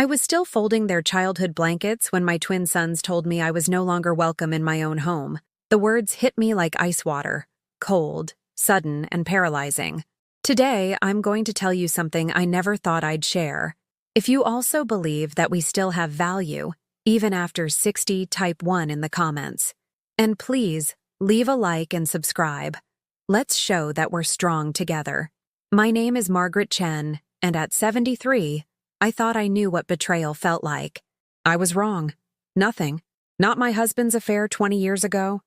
I was still folding their childhood blankets when my twin sons told me I was no longer welcome in my own home. The words hit me like ice water, cold, sudden, and paralyzing. Today, I'm going to tell you something I never thought I'd share. If you also believe that we still have value, even after 60 type 1 in the comments. And please, leave a like and subscribe. Let's show that we're strong together. My name is Margaret Chen, and at 73, I thought I knew what betrayal felt like. I was wrong. Nothing. Not my husband's affair 20 years ago.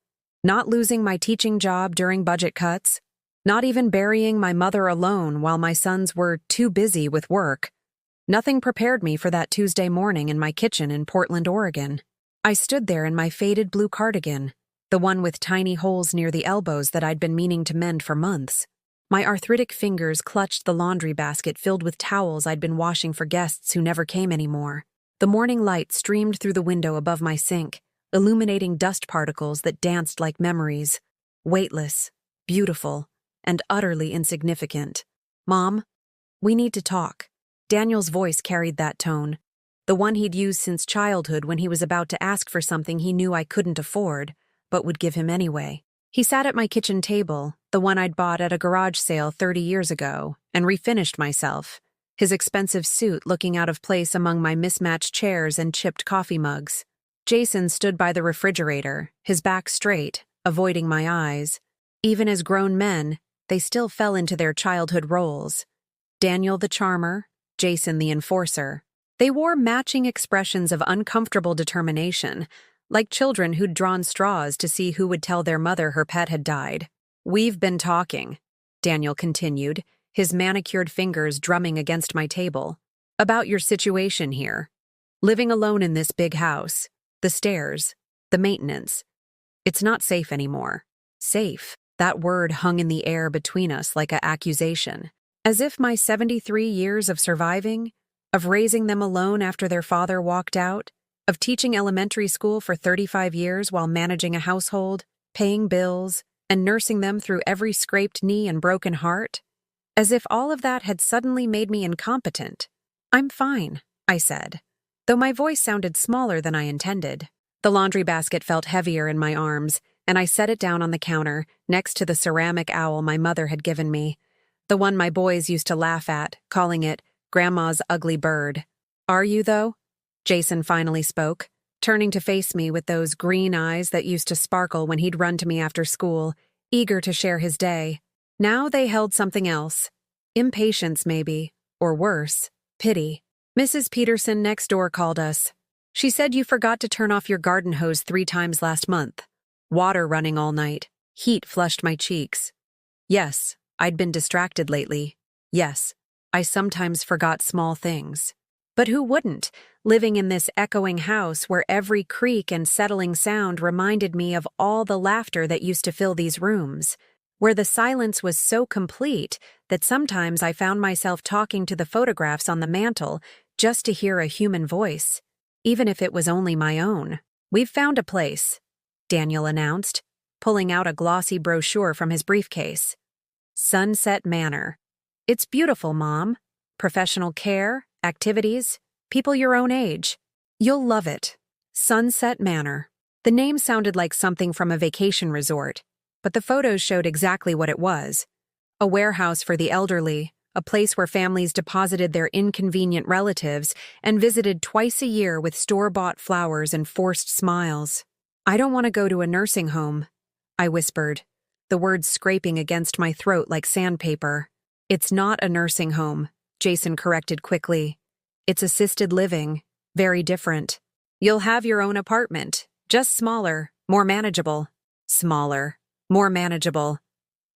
Not losing my teaching job during budget cuts. Not even burying my mother alone while my sons were too busy with work. Nothing prepared me for that Tuesday morning in my kitchen in Portland, Oregon. I stood there in my faded blue cardigan, the one with tiny holes near the elbows that I'd been meaning to mend for months. My arthritic fingers clutched the laundry basket filled with towels I'd been washing for guests who never came anymore. The morning light streamed through the window above my sink, illuminating dust particles that danced like memories. Weightless, beautiful, and utterly insignificant. "Mom, we need to talk." Daniel's voice carried that tone, the one he'd used since childhood when he was about to ask for something he knew I couldn't afford, but would give him anyway. He sat at my kitchen table, the one I'd bought at a garage sale 30 years ago, and refinished myself, his expensive suit looking out of place among my mismatched chairs and chipped coffee mugs. Jason stood by the refrigerator, his back straight, avoiding my eyes. Even as grown men, they still fell into their childhood roles. Daniel the charmer, Jason the enforcer. They wore matching expressions of uncomfortable determination, like children who'd drawn straws to see who would tell their mother her pet had died. "We've been talking," Daniel continued, his manicured fingers drumming against my table, "about your situation here. Living alone in this big house, the stairs, the maintenance. It's not safe anymore." Safe. That word hung in the air between us like an accusation. As if my 73 years of surviving, of raising them alone after their father walked out, of teaching elementary school for 35 years while managing a household, paying bills, and nursing them through every scraped knee and broken heart, as if all of that had suddenly made me incompetent. "I'm fine," I said, though my voice sounded smaller than I intended. The laundry basket felt heavier in my arms, and I set it down on the counter next to the ceramic owl my mother had given me, the one my boys used to laugh at, calling it Grandma's ugly bird. "Are you, though?" Jason finally spoke, turning to face me with those green eyes that used to sparkle when he'd run to me after school, eager to share his day. Now they held something else. Impatience, maybe, or worse, pity. "Mrs. Peterson next door called us. She said you forgot to turn off your garden hose 3 times last month. Water running all night. Heat flushed my cheeks. Yes, I'd been distracted lately. Yes, I sometimes forgot small things. But who wouldn't, living in this echoing house where every creak and settling sound reminded me of all the laughter that used to fill these rooms, where the silence was so complete that sometimes I found myself talking to the photographs on the mantel just to hear a human voice, even if it was only my own. "We've found a place," Daniel announced, pulling out a glossy brochure from his briefcase. "Sunset Manor. It's beautiful, Mom. Professional care, activities, people your own age. You'll love it. Sunset Manor." The name sounded like something from a vacation resort, but the photos showed exactly what it was. A warehouse for the elderly, a place where families deposited their inconvenient relatives and visited twice a year with store-bought flowers and forced smiles. "I don't want to go to a nursing home," I whispered, the words scraping against my throat like sandpaper. "It's not a nursing home," Jason corrected quickly. "It's assisted living, very different. You'll have your own apartment, just smaller, more manageable." Smaller, more manageable.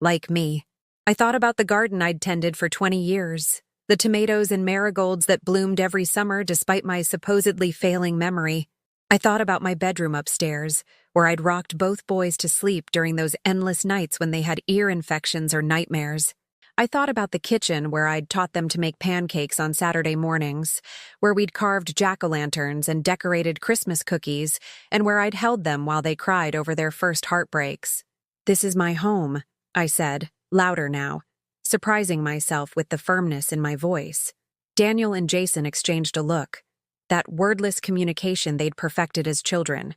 Like me. I thought about the garden I'd tended for 20 years, the tomatoes and marigolds that bloomed every summer despite my supposedly failing memory. I thought about my bedroom upstairs, where I'd rocked both boys to sleep during those endless nights when they had ear infections or nightmares. I thought about the kitchen where I'd taught them to make pancakes on Saturday mornings, where we'd carved jack-o'-lanterns and decorated Christmas cookies, and where I'd held them while they cried over their first heartbreaks. "This is my home," I said, louder now, surprising myself with the firmness in my voice. Daniel and Jason exchanged a look. That wordless communication they'd perfected as children.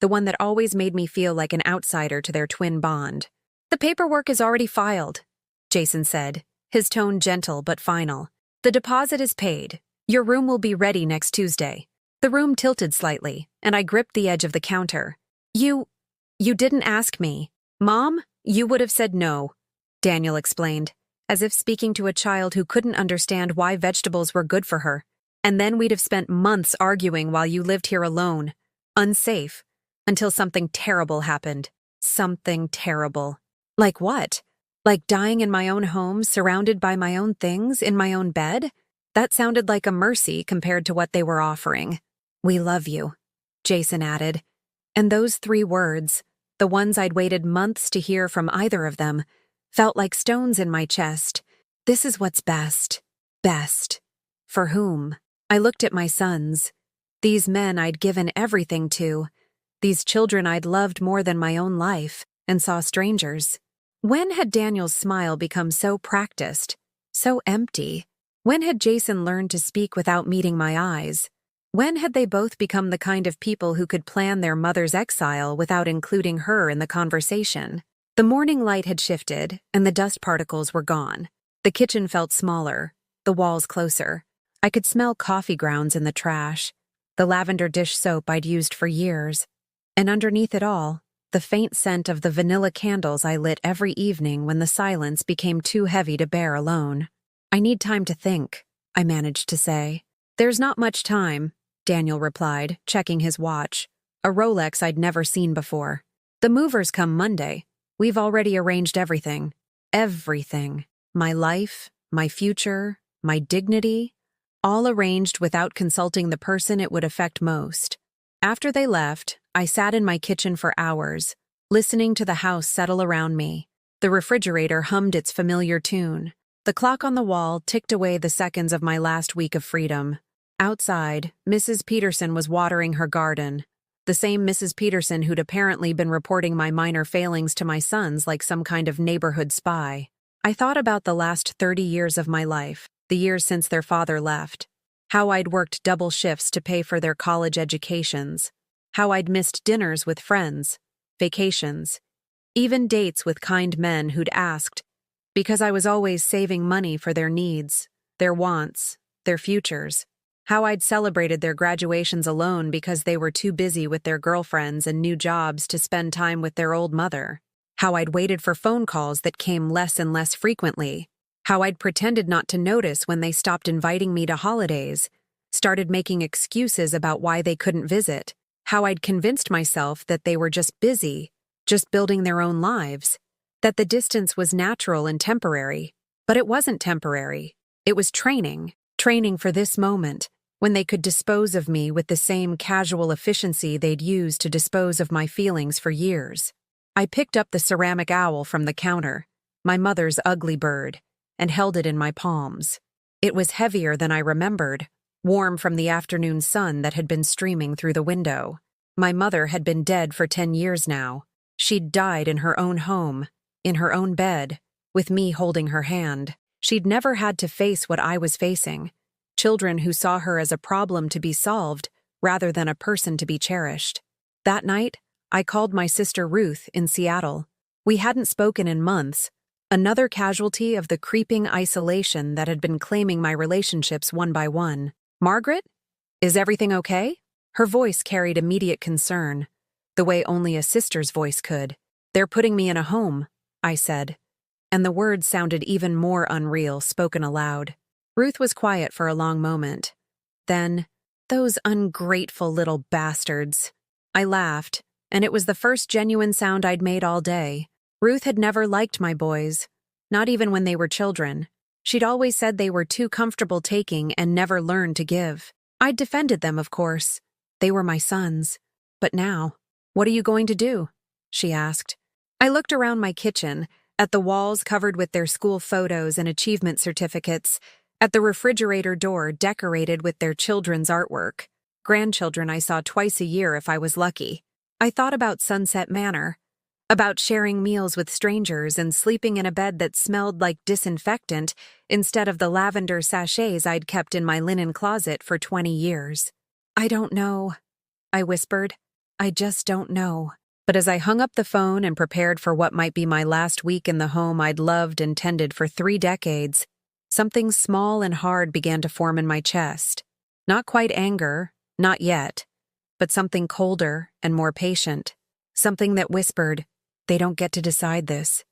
The one that always made me feel like an outsider to their twin bond. "The paperwork is already filed," Jason said, his tone gentle but final. "The deposit is paid. Your room will be ready next Tuesday." The room tilted slightly, and I gripped the edge of the counter. You didn't ask me. Mom, you would have said no," Daniel explained, as if speaking to a child who couldn't understand why vegetables were good for her. "And then we'd have spent months arguing while you lived here alone, unsafe, until something terrible happened. Something terrible." "Like what? Like dying in my own home, surrounded by my own things, in my own bed?" That sounded like a mercy compared to what they were offering. "We love you," Jason added. And those 3 words, the ones I'd waited months to hear from either of them, felt like stones in my chest. This is what's best. Best. For whom? I looked at my sons. These men I'd given everything to. These children I'd loved more than my own life, and saw strangers. When had Daniel's smile become so practiced, so empty? When had Jason learned to speak without meeting my eyes? When had they both become the kind of people who could plan their mother's exile without including her in the conversation? The morning light had shifted, and the dust particles were gone. The kitchen felt smaller, the walls closer. I could smell coffee grounds in the trash, the lavender dish soap I'd used for years. And underneath it all, the faint scent of the vanilla candles I lit every evening when the silence became too heavy to bear alone. "I need time to think," I managed to say. "There's not much time," Daniel replied, checking his watch, a Rolex I'd never seen before. "The movers come Monday. We've already arranged everything. Everything. My life, my future, my dignity, all arranged without consulting the person it would affect most." After they left, I sat in my kitchen for hours, listening to the house settle around me. The refrigerator hummed its familiar tune. The clock on the wall ticked away the seconds of my last week of freedom. Outside, Mrs. Peterson was watering her garden, the same Mrs. Peterson who'd apparently been reporting my minor failings to my sons like some kind of neighborhood spy. I thought about the last 30 years of my life, the years since their father left, how I'd worked double shifts to pay for their college educations, how I'd missed dinners with friends, vacations, even dates with kind men who'd asked, because I was always saving money for their needs, their wants, their futures. How I'd celebrated their graduations alone because they were too busy with their girlfriends and new jobs to spend time with their old mother. How I'd waited for phone calls that came less and less frequently. How I'd pretended not to notice when they stopped inviting me to holidays, started making excuses about why they couldn't visit. How I'd convinced myself that they were just busy, just building their own lives, that the distance was natural and temporary. But it wasn't temporary. It was training for this moment, when they could dispose of me with the same casual efficiency they'd used to dispose of my feelings for years. I picked up the ceramic owl from the counter, my mother's ugly bird, and held it in my palms. It was heavier than I remembered, warm from the afternoon sun that had been streaming through the window. My mother had been dead for 10 years now. She'd died in her own home, in her own bed, with me holding her hand. She'd never had to face what I was facing. Children who saw her as a problem to be solved rather than a person to be cherished. That night, I called my sister Ruth in Seattle. We hadn't spoken in months, another casualty of the creeping isolation that had been claiming my relationships one by one. "Margaret? Is everything okay?" Her voice carried immediate concern, the way only a sister's voice could. "They're putting me in a home," I said, and the words sounded even more unreal spoken aloud. Ruth was quiet for a long moment. Then, "Those ungrateful little bastards." I laughed, and it was the first genuine sound I'd made all day. Ruth had never liked my boys, not even when they were children. She'd always said they were too comfortable taking and never learned to give. I'd defended them, of course. They were my sons. But now, "What are you going to do?" she asked. I looked around my kitchen, at the walls covered with their school photos and achievement certificates, at the refrigerator door decorated with their children's artwork. Grandchildren I saw twice a year if I was lucky. I thought about Sunset Manor, about sharing meals with strangers and sleeping in a bed that smelled like disinfectant instead of the lavender sachets I'd kept in my linen closet for 20 years. I don't know, I whispered. I just don't know. But as I hung up the phone and prepared for what might be my last week in the home I'd loved and tended for 3 decades, something small and hard began to form in my chest. Not quite anger, not yet, but something colder and more patient. Something that whispered, they don't get to decide this.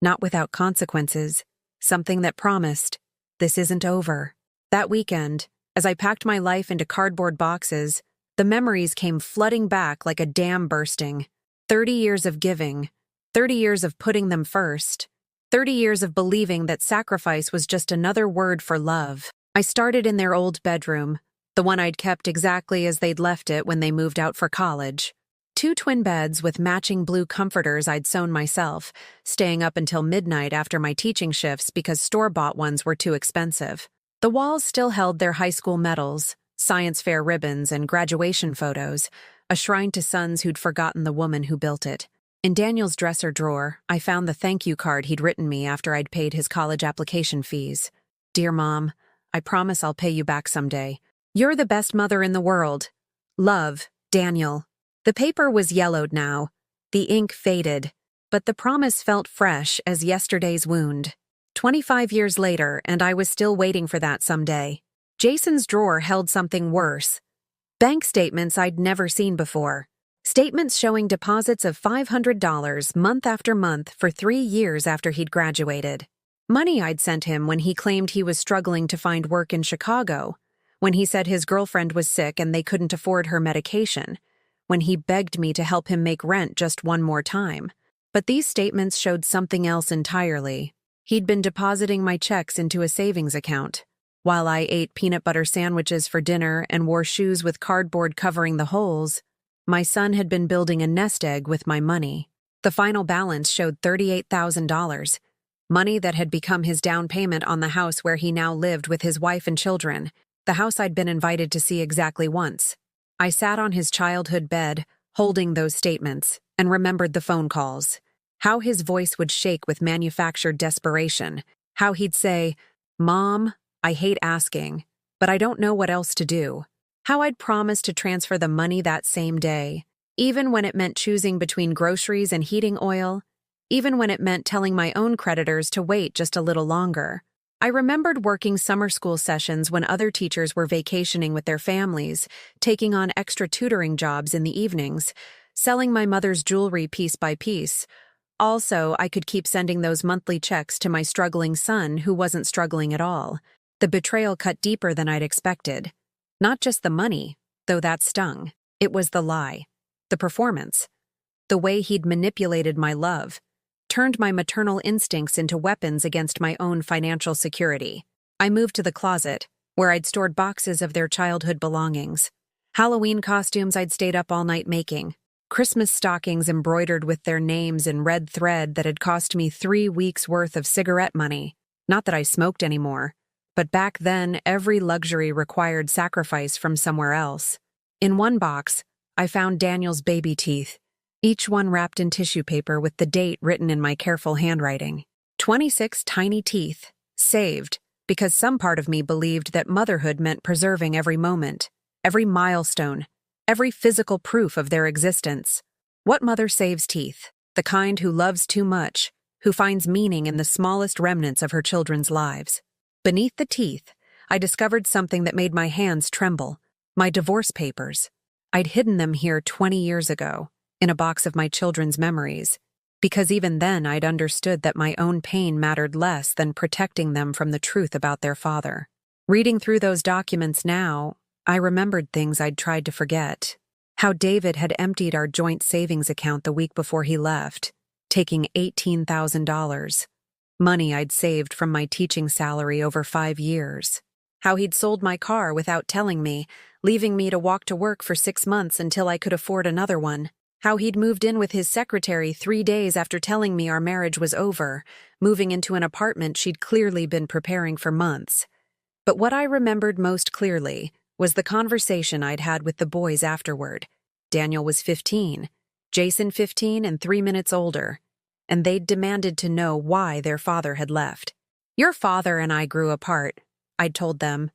Not without consequences. Something that promised, this isn't over. That weekend, as I packed my life into cardboard boxes, the memories came flooding back like a dam bursting. 30 years of giving, 30 years of putting them first, 30 years of believing that sacrifice was just another word for love. I started in their old bedroom, the one I'd kept exactly as they'd left it when they moved out for college. 2 twin beds with matching blue comforters I'd sewn myself, staying up until midnight after my teaching shifts because store-bought ones were too expensive. The walls still held their high school medals, science fair ribbons, and graduation photos, a shrine to sons who'd forgotten the woman who built it. In Daniel's dresser drawer, I found the thank you card he'd written me after I'd paid his college application fees. Dear Mom, I promise I'll pay you back someday. You're the best mother in the world. Love, Daniel. The paper was yellowed now, the ink faded, but the promise felt fresh as yesterday's wound. 25 years later, and I was still waiting for that someday. Jason's drawer held something worse. Bank statements I'd never seen before. Statements showing deposits of $500 month after month for 3 years after he'd graduated. Money I'd sent him when he claimed he was struggling to find work in Chicago, when he said his girlfriend was sick and they couldn't afford her medication, when he begged me to help him make rent just one more time. But these statements showed something else entirely. He'd been depositing my checks into a savings account. While I ate peanut butter sandwiches for dinner and wore shoes with cardboard covering the holes, my son had been building a nest egg with my money. The final balance showed $38,000, money that had become his down payment on the house where he now lived with his wife and children, the house I'd been invited to see exactly once. I sat on his childhood bed, holding those statements, and remembered the phone calls. How his voice would shake with manufactured desperation. How he'd say, "Mom, I hate asking, but I don't know what else to do." How I'd promised to transfer the money that same day, even when it meant choosing between groceries and heating oil, even when it meant telling my own creditors to wait just a little longer. I remembered working summer school sessions when other teachers were vacationing with their families, taking on extra tutoring jobs in the evenings, selling my mother's jewelry piece by piece. Also, I could keep sending those monthly checks to my struggling son who wasn't struggling at all. The betrayal cut deeper than I'd expected. Not just the money, though that stung. It was the lie, the performance, the way he'd manipulated my love, turned my maternal instincts into weapons against my own financial security. I moved to the closet, where I'd stored boxes of their childhood belongings. Halloween costumes I'd stayed up all night making. Christmas stockings embroidered with their names in red thread that had cost me 3 weeks' worth of cigarette money. Not that I smoked anymore. But back then, every luxury required sacrifice from somewhere else. In one box, I found Daniel's baby teeth, each one wrapped in tissue paper with the date written in my careful handwriting. 26 tiny teeth, saved, because some part of me believed that motherhood meant preserving every moment, every milestone, every physical proof of their existence. What mother saves teeth? The kind who loves too much, who finds meaning in the smallest remnants of her children's lives. Beneath the teeth, I discovered something that made my hands tremble. My divorce papers. I'd hidden them here 20 years ago, in a box of my children's memories, because even then I'd understood that my own pain mattered less than protecting them from the truth about their father. Reading through those documents now, I remembered things I'd tried to forget. How David had emptied our joint savings account the week before he left, taking $18,000. Money I'd saved from my teaching salary over 5 years. How he'd sold my car without telling me, leaving me to walk to work for 6 months until I could afford another one. How he'd moved in with his secretary 3 days after telling me our marriage was over, moving into an apartment she'd clearly been preparing for months. But what I remembered most clearly was the conversation I'd had with the boys afterward. Daniel was 15, Jason 15 and 3 minutes older, and they'd demanded to know why their father had left. "Your father and I grew apart," I'd told them.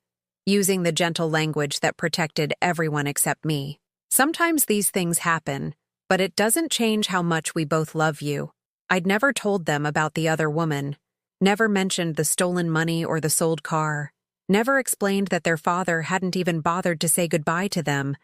using the gentle language that protected everyone except me. Sometimes these things happen, but it doesn't change how much we both love you. I'd never told them about the other woman, never mentioned the stolen money or the sold car, never explained that their father hadn't even bothered to say goodbye to them,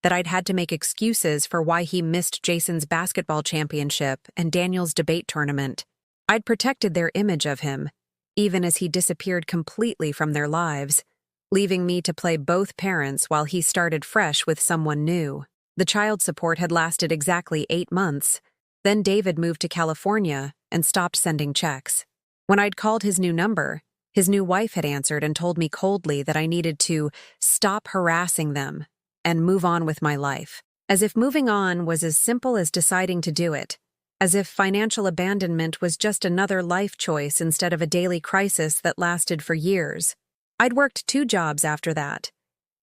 that I'd had to make excuses for why he missed Jason's basketball championship and Daniel's debate tournament. I'd protected their image of him, even as he disappeared completely from their lives, leaving me to play both parents while he started fresh with someone new. The child support had lasted exactly 8 months. Then David moved to California and stopped sending checks. When I'd called his new number, his new wife had answered and told me coldly that I needed to stop harassing them and move on with my life. As if moving on was as simple as deciding to do it. As if financial abandonment was just another life choice instead of a daily crisis that lasted for years. I'd worked 2 jobs after that.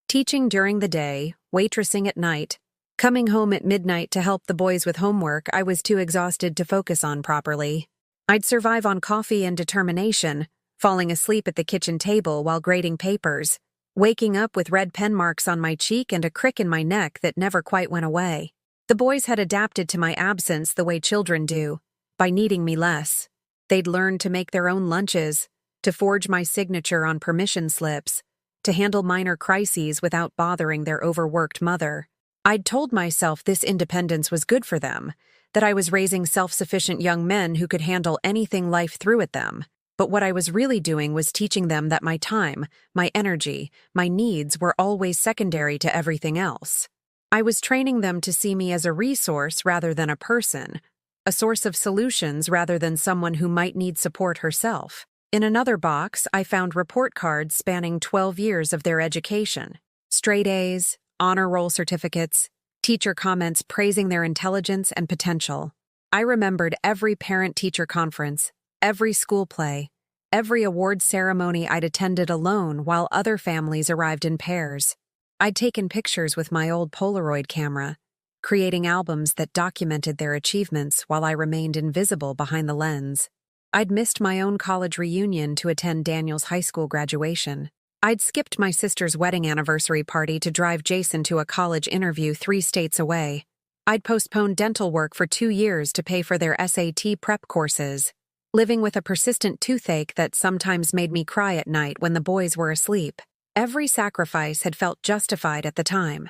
Teaching during the day, waitressing at night. Coming home at midnight to help the boys with homework I was too exhausted to focus on properly. I'd survive on coffee and determination, falling asleep at the kitchen table while grading papers, waking up with red pen marks on my cheek and a crick in my neck that never quite went away. The boys had adapted to my absence the way children do, by needing me less. They'd learned to make their own lunches, to forge my signature on permission slips, to handle minor crises without bothering their overworked mother. I'd told myself this independence was good for them, that I was raising self-sufficient young men who could handle anything life threw at them. But what I was really doing was teaching them that my time, my energy, my needs were always secondary to everything else. I was training them to see me as a resource rather than a person, a source of solutions rather than someone who might need support herself. In another box, I found report cards spanning 12 years of their education. Straight A's, honor roll certificates, teacher comments praising their intelligence and potential. I remembered every parent-teacher conference, every school play, every award ceremony I'd attended alone while other families arrived in pairs. I'd taken pictures with my old Polaroid camera, creating albums that documented their achievements while I remained invisible behind the lens. I'd missed my own college reunion to attend Daniel's high school graduation. I'd skipped my sister's wedding anniversary party to drive Jason to a college interview 3 states away. I'd postponed dental work for 2 years to pay for their SAT prep courses, living with a persistent toothache that sometimes made me cry at night when the boys were asleep. Every sacrifice had felt justified at the time.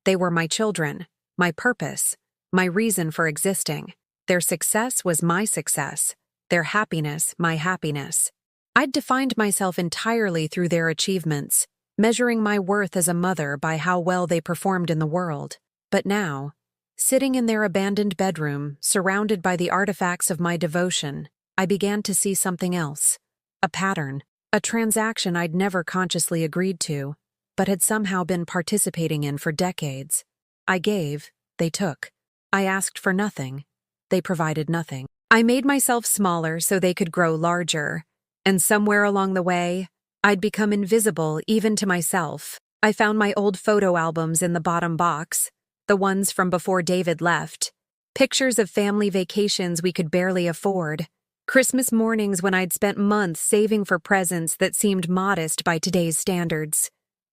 They were my children, my purpose, my reason for existing. Their success was my success, their happiness my happiness. I'd defined myself entirely through their achievements, measuring my worth as a mother by how well they performed in the world. But now, sitting in their abandoned bedroom, surrounded by the artifacts of my devotion, I began to see something else. A pattern, a transaction I'd never consciously agreed to, but had somehow been participating in for decades. I gave, they took. I asked for nothing, they provided nothing. I made myself smaller so they could grow larger. And somewhere along the way, I'd become invisible even to myself. I found my old photo albums in the bottom box, the ones from before David left. Pictures of family vacations we could barely afford. Christmas mornings when I'd spent months saving for presents that seemed modest by today's standards,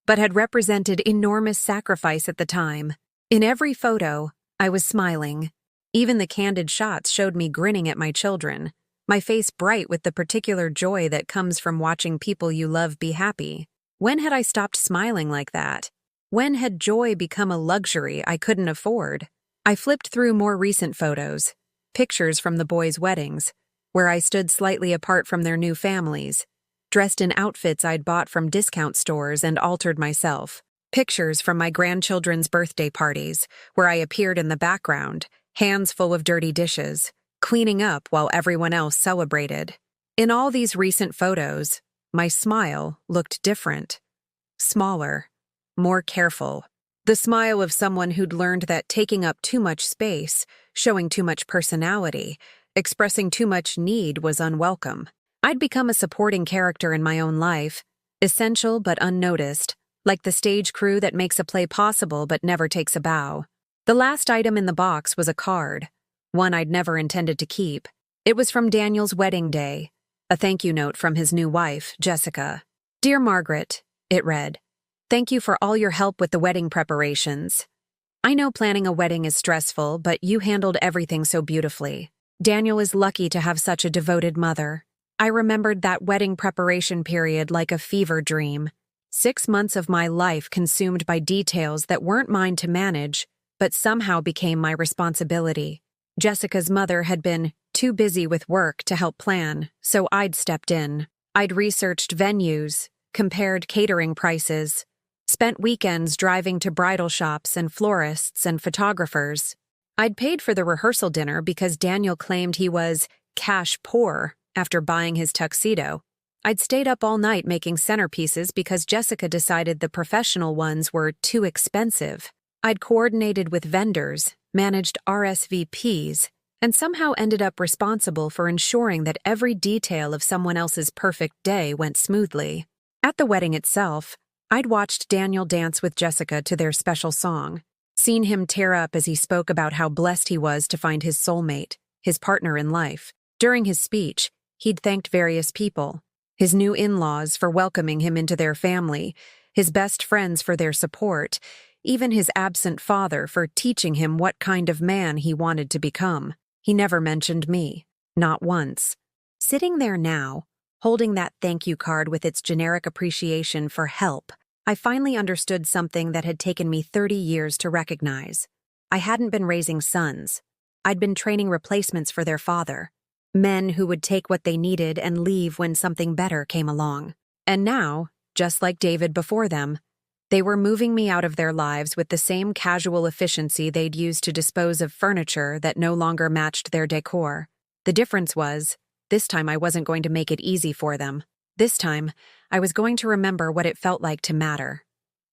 but had represented enormous sacrifice at the time. In every photo, I was smiling. Even the candid shots showed me grinning at my children, my face bright with the particular joy that comes from watching people you love be happy. When had I stopped smiling like that? When had joy become a luxury I couldn't afford? I flipped through more recent photos, pictures from the boys' weddings, where I stood slightly apart from their new families, dressed in outfits I'd bought from discount stores and altered myself. Pictures from my grandchildren's birthday parties, where I appeared in the background, hands full of dirty dishes, cleaning up while everyone else celebrated. In all these recent photos, my smile looked different. Smaller, more careful. The smile of someone who'd learned that taking up too much space, showing too much personality, expressing too much need was unwelcome. I'd become a supporting character in my own life, essential but unnoticed, like the stage crew that makes a play possible but never takes a bow. The last item in the box was a card, one I'd never intended to keep. It was from Daniel's wedding day, a thank you note from his new wife, Jessica. "Dear Margaret," it read, Thank you for all your help with the wedding preparations. I know planning a wedding is stressful, but you handled everything so beautifully. Daniel is lucky to have such a devoted mother. I remembered that wedding preparation period like a fever dream. 6 months of my life consumed by details that weren't mine to manage, but somehow became my responsibility. Jessica's mother had been too busy with work to help plan, so I'd stepped in. I'd researched venues, compared catering prices, spent weekends driving to bridal shops and florists and photographers. I'd paid for the rehearsal dinner because Daniel claimed he was cash poor after buying his tuxedo. I'd stayed up all night making centerpieces because Jessica decided the professional ones were too expensive. I'd coordinated with vendors, managed RSVPs, and somehow ended up responsible for ensuring that every detail of someone else's perfect day went smoothly. At the wedding itself, I'd watched Daniel dance with Jessica to their special song, seen him tear up as he spoke about how blessed he was to find his soulmate, his partner in life. During his speech, he'd thanked various people, his new in-laws for welcoming him into their family, his best friends for their support, even his absent father for teaching him what kind of man he wanted to become. He never mentioned me, not once. Sitting there now, holding that thank you card with its generic appreciation for help, I finally understood something that had taken me 30 years to recognize. I hadn't been raising sons. I'd been training replacements for their father. Men who would take what they needed and leave when something better came along. And now, just like David before them, they were moving me out of their lives with the same casual efficiency they'd used to dispose of furniture that no longer matched their decor. The difference was, this time I wasn't going to make it easy for them. This time, I was going to remember what it felt like to matter.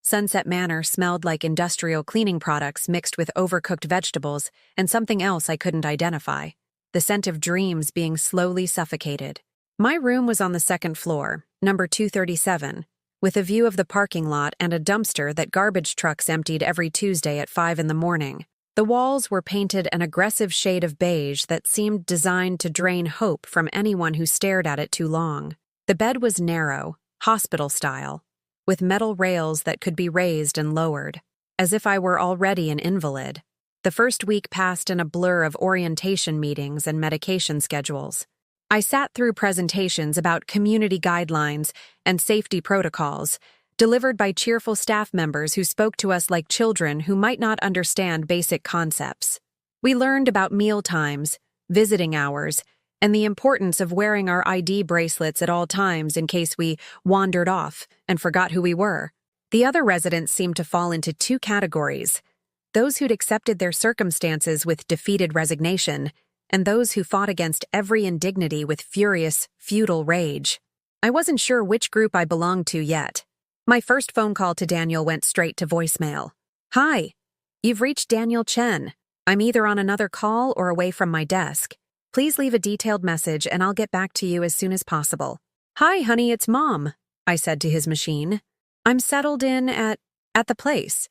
Sunset Manor smelled like industrial cleaning products mixed with overcooked vegetables and something else I couldn't identify. The scent of dreams being slowly suffocated. My room was on the second floor, number 237, with a view of the parking lot and a dumpster that garbage trucks emptied every Tuesday at 5 in the morning. The walls were painted an aggressive shade of beige that seemed designed to drain hope from anyone who stared at it too long. The bed was narrow, hospital style, with metal rails that could be raised and lowered, as if I were already an invalid. The first week passed in a blur of orientation meetings and medication schedules. I sat through presentations about community guidelines and safety protocols, delivered by cheerful staff members who spoke to us like children who might not understand basic concepts. We learned about meal times, visiting hours, and the importance of wearing our ID bracelets at all times in case we wandered off and forgot who we were. The other residents seemed to fall into 2 categories: those who'd accepted their circumstances with defeated resignation, and those who fought against every indignity with furious, futile rage. I wasn't sure which group I belonged to yet. My first phone call to Daniel went straight to voicemail. "Hi, you've reached Daniel Chen. I'm either on another call or away from my desk. Please leave a detailed message and I'll get back to you as soon as possible." "Hi, honey, it's Mom," I said to his machine. "I'm settled in at the place.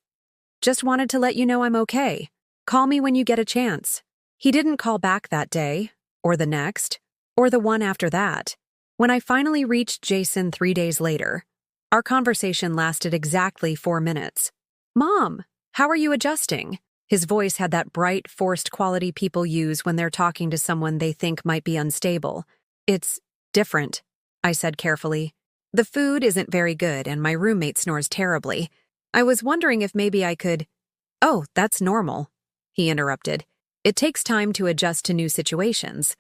Just wanted to let you know I'm okay. Call me when you get a chance." He didn't call back that day, or the next, or the one after that. When I finally reached Jason 3 days later, our conversation lasted exactly 4 minutes. "Mom, how are you adjusting?" His voice had that bright, forced quality people use when they're talking to someone they think might be unstable. "It's different," I said carefully. "The food isn't very good and my roommate snores terribly. I was wondering if maybe I could—" "Oh, that's normal," he interrupted. "It takes time to adjust to new situations.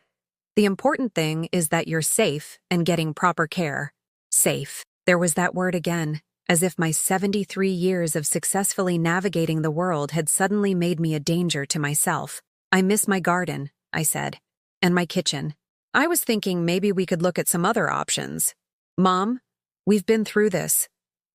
The important thing is that you're safe and getting proper care." Safe. There was that word again, as if my 73 years of successfully navigating the world had suddenly made me a danger to myself. "I miss my garden," I said, "and my kitchen. I was thinking maybe we could look at some other options." "Mom, we've been through this.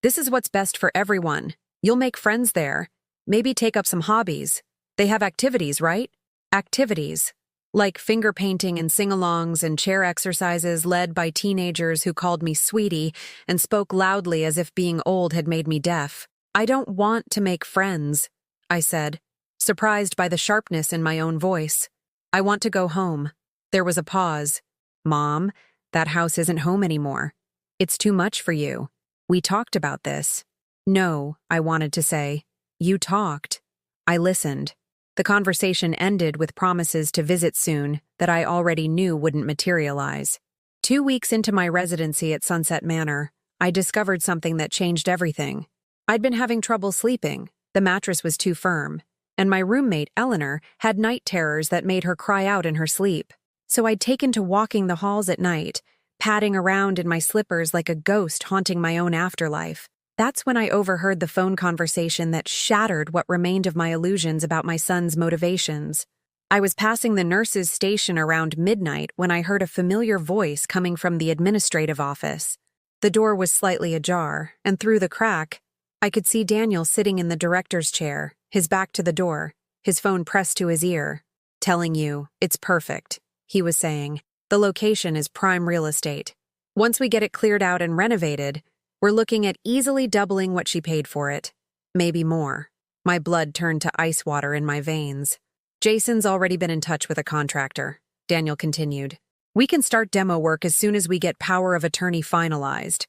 This is what's best for everyone. You'll make friends there. Maybe take up some hobbies. They have activities, right?" Activities. Like finger painting and sing-alongs and chair exercises led by teenagers who called me sweetie and spoke loudly as if being old had made me deaf. "I don't want to make friends," I said, surprised by the sharpness in my own voice. "I want to go home." There was a pause. "Mom, that house isn't home anymore. It's too much for you. We talked about this." No, I wanted to say. You talked. I listened. The conversation ended with promises to visit soon that I already knew wouldn't materialize. 2 weeks into my residency at Sunset Manor, I discovered something that changed everything. I'd been having trouble sleeping. The mattress was too firm, and my roommate, Eleanor, had night terrors that made her cry out in her sleep. So I'd taken to walking the halls at night, padding around in my slippers like a ghost haunting my own afterlife. That's when I overheard the phone conversation that shattered what remained of my illusions about my son's motivations. I was passing the nurse's station around midnight when I heard a familiar voice coming from the administrative office. The door was slightly ajar, and through the crack, I could see Daniel sitting in the director's chair, his back to the door, his phone pressed to his ear. "Telling you, it's perfect," he was saying. "The location is prime real estate. Once we get it cleared out and renovated, we're looking at easily doubling what she paid for it. Maybe more." My blood turned to ice water in my veins. "Jason's already been in touch with a contractor," Daniel continued. "We can start demo work as soon as we get power of attorney finalized.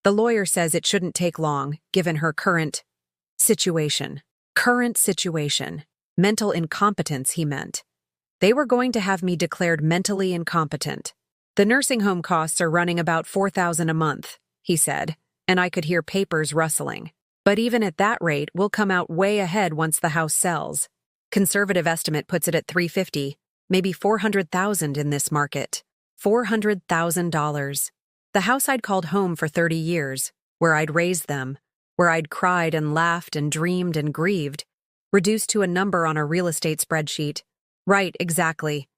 The lawyer says it shouldn't take long, given her current situation. Current situation. Mental incompetence, he meant. They were going to have me declared mentally incompetent. The nursing home costs are running about $4,000 a month, he said, and I could hear papers rustling. But even at that rate, we'll come out way ahead once the house sells. Conservative estimate puts it at $350, maybe $400,000 in this market. $400,000. The house I'd called home for 30 years, where I'd raised them, where I'd cried and laughed and dreamed and grieved, reduced to a number on a real estate spreadsheet. Right, exactly.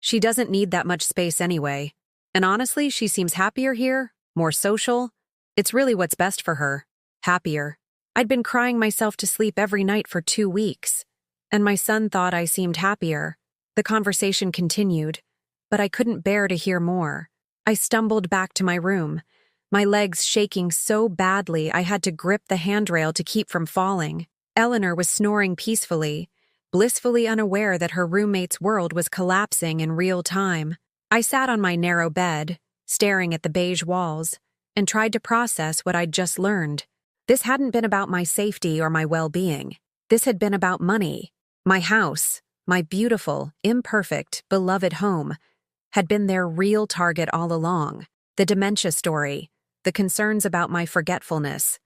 She doesn't need that much space anyway. And honestly, she seems happier here, more social. It's really what's best for her. Happier. I'd been crying myself to sleep every night for 2 weeks. And my son thought I seemed happier. The conversation continued, but I couldn't bear to hear more. I stumbled back to my room, my legs shaking so badly I had to grip the handrail to keep from falling. Eleanor was snoring peacefully, blissfully unaware that her roommate's world was collapsing in real time. I sat on my narrow bed, staring at the beige walls, and tried to process what I'd just learned. This hadn't been about my safety or my well-being. This had been about money. My house, my beautiful, imperfect, beloved home, had been their real target all along. The dementia story, the concerns about my forgetfulness,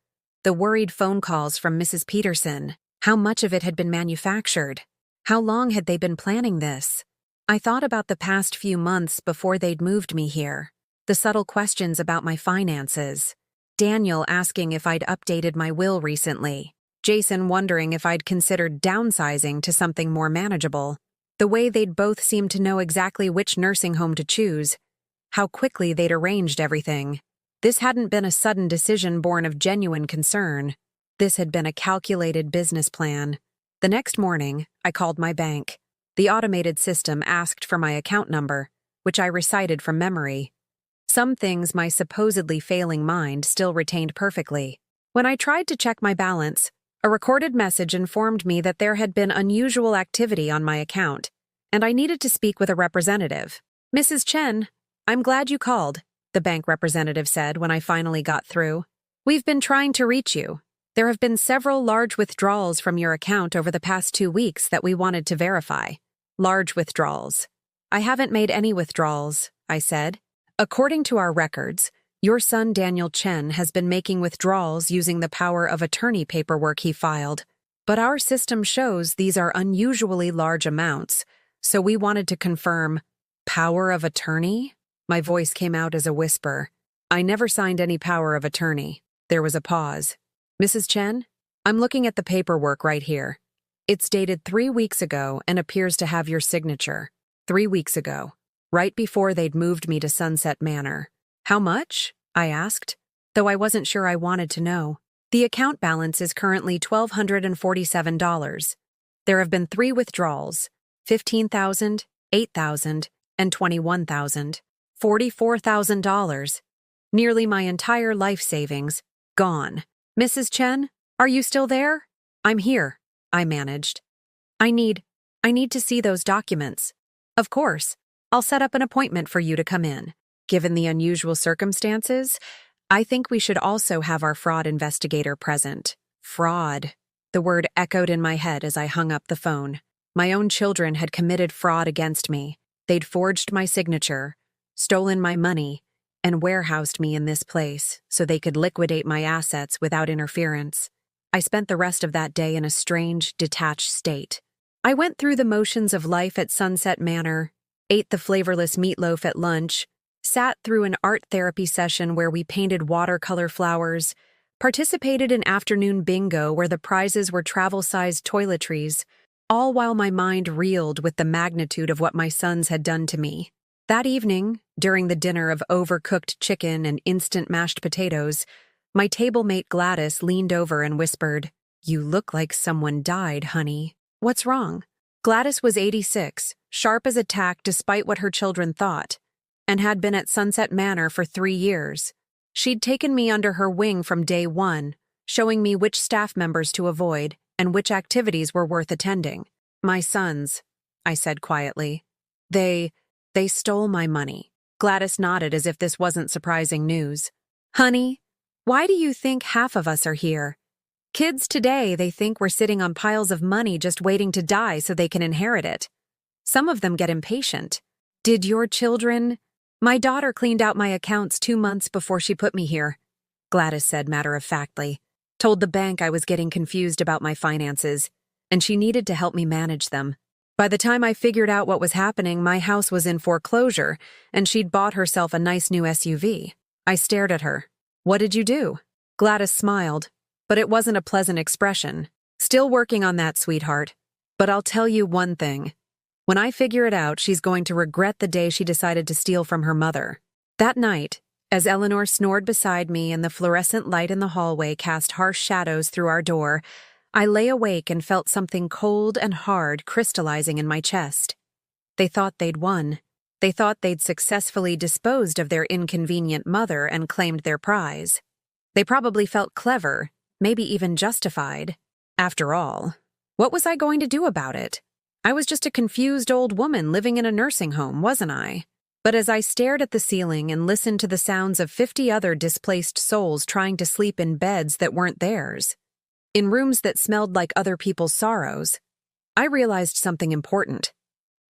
the worried phone calls from Mrs. Peterson. How much of it had been manufactured? How long had they been planning this? I thought about the past few months before they'd moved me here, the subtle questions about my finances. Daniel asking if I'd updated my will recently. Jason wondering if I'd considered downsizing to something more manageable. The way they'd both seemed to know exactly which nursing home to choose. How quickly they'd arranged everything. This hadn't been a sudden decision born of genuine concern. This had been a calculated business plan. The next morning, I called my bank. The automated system asked for my account number, which I recited from memory. Some things my supposedly failing mind still retained perfectly. When I tried to check my balance, a recorded message informed me that there had been unusual activity on my account, and I needed to speak with a representative. "Mrs. Chen, I'm glad you called," the bank representative said when I finally got through. "We've been trying to reach you. There have been several large withdrawals from your account over the past 2 weeks that we wanted to verify." Large withdrawals. "I haven't made any withdrawals," I said. "According to our records, your son Daniel Chen has been making withdrawals using the power of attorney paperwork he filed, but our system shows these are unusually large amounts, so we wanted to confirm." "Power of attorney?" My voice came out as a whisper. "I never signed any power of attorney." There was a pause. "Mrs. Chen, I'm looking at the paperwork right here. It's dated 3 weeks ago and appears to have your signature. 3 weeks ago, right before they'd moved me to Sunset Manor." "How much?" I asked, though I wasn't sure I wanted to know. "The account balance is currently $1,247. There have been 3 withdrawals, $15,000, $8,000, and $21,000. $44,000. Nearly my entire life savings, gone. Mrs. Chen, are you still there?" "I'm here," I managed. I need to see those documents." "Of course. I'll set up an appointment for you to come in. Given the unusual circumstances, I think we should also have our fraud investigator present. Fraud. The word echoed in my head as I hung up the phone. My own children had committed fraud against me. They'd forged my signature, stolen my money, and warehoused me in this place so they could liquidate my assets without interference. I spent the rest of that day in a strange, detached state. I went through the motions of life at Sunset Manor, ate the flavorless meatloaf at lunch, sat through an art therapy session where we painted watercolor flowers, participated in afternoon bingo where the prizes were travel-sized toiletries, all while my mind reeled with the magnitude of what my sons had done to me. That evening, during the dinner of overcooked chicken and instant mashed potatoes, my table mate Gladys leaned over and whispered, "You look like someone died, honey. What's wrong?" Gladys was 86, sharp as a tack despite what her children thought, and had been at Sunset Manor for 3 years. She'd taken me under her wing from day one, showing me which staff members to avoid and which activities were worth attending. "My sons," I said quietly. They stole my money." Gladys nodded as if this wasn't surprising news. "Honey, why do you think half of us are here? Kids today, they think we're sitting on piles of money just waiting to die so they can inherit it. Some of them get impatient. Did your children? My daughter cleaned out my accounts 2 months before she put me here," Gladys said matter-of-factly. "Told the bank I was getting confused about my finances, and she needed to help me manage them. By the time I figured out what was happening, my house was in foreclosure, and she'd bought herself a nice new SUV. I stared at her. "What did you do?" Gladys smiled, but it wasn't a pleasant expression. "Still working on that, sweetheart. But I'll tell you one thing. When I figure it out, she's going to regret the day she decided to steal from her mother." That night, as Eleanor snored beside me and the fluorescent light in the hallway cast harsh shadows through our door, I lay awake and felt something cold and hard crystallizing in my chest. They thought they'd won. They thought they'd successfully disposed of their inconvenient mother and claimed their prize. They probably felt clever, maybe even justified. After all, what was I going to do about it? I was just a confused old woman living in a nursing home, wasn't I? But as I stared at the ceiling and listened to the sounds of 50 other displaced souls trying to sleep in beds that weren't theirs, in rooms that smelled like other people's sorrows, I realized something important.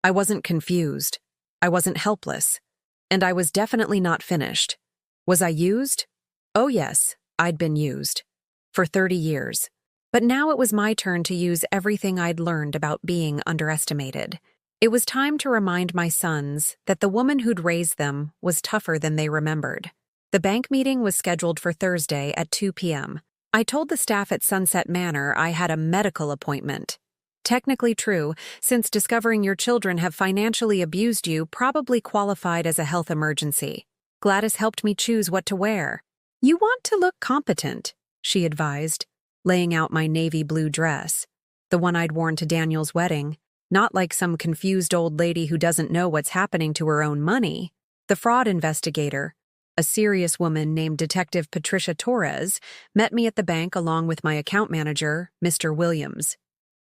I wasn't confused. I wasn't helpless. And I was definitely not finished. Was I used? Oh yes, I'd been used. For 30 years. But now it was my turn to use everything I'd learned about being underestimated. It was time to remind my sons that the woman who'd raised them was tougher than they remembered. The bank meeting was scheduled for Thursday at 2 p.m. I told the staff at Sunset Manor I had a medical appointment. Technically true, since discovering your children have financially abused you probably qualified as a health emergency. Gladys helped me choose what to wear. "You want to look competent," she advised, laying out my navy blue dress, the one I'd worn to Daniel's wedding, not like some confused old lady who doesn't know what's happening to her own money. The fraud investigator, a serious woman named Detective Patricia Torres, met me at the bank along with my account manager, Mr. Williams.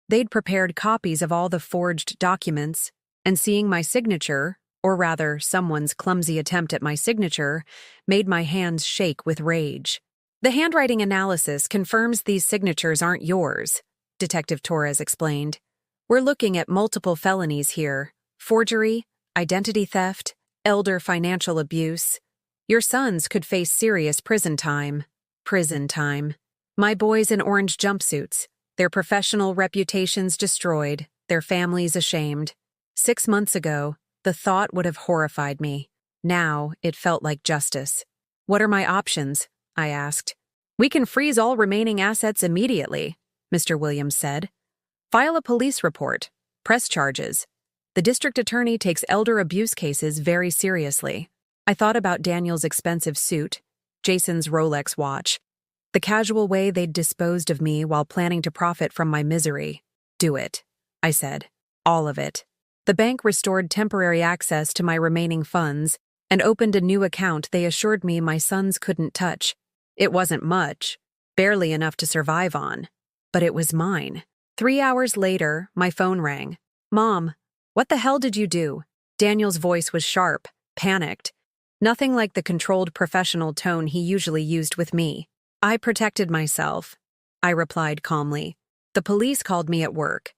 They'd prepared copies of all the forged documents, and seeing my signature, or rather someone's clumsy attempt at my signature, made my hands shake with rage. "The handwriting analysis confirms these signatures aren't yours," Detective Torres explained. "We're looking at multiple felonies here: forgery, identity theft, elder financial abuse. Your sons could face serious prison time. Prison time. My boys in orange jumpsuits, their professional reputations destroyed, their families ashamed. 6 months ago, the thought would have horrified me. Now, it felt like justice. "What are my options?" I asked. "We can freeze all remaining assets immediately," Mr. Williams said. "File a police report. Press charges. The district attorney takes elder abuse cases very seriously." I thought about Daniel's expensive suit, Jason's Rolex watch, the casual way they'd disposed of me while planning to profit from my misery. "Do it," I said. "All of it." The bank restored temporary access to my remaining funds and opened a new account they assured me my sons couldn't touch. It wasn't much, barely enough to survive on, but it was mine. 3 hours later, my phone rang. "Mom, what the hell did you do?" Daniel's voice was sharp, panicked. nothing like the controlled professional tone he usually used with me. I protected myself, I replied calmly. The police called me at work.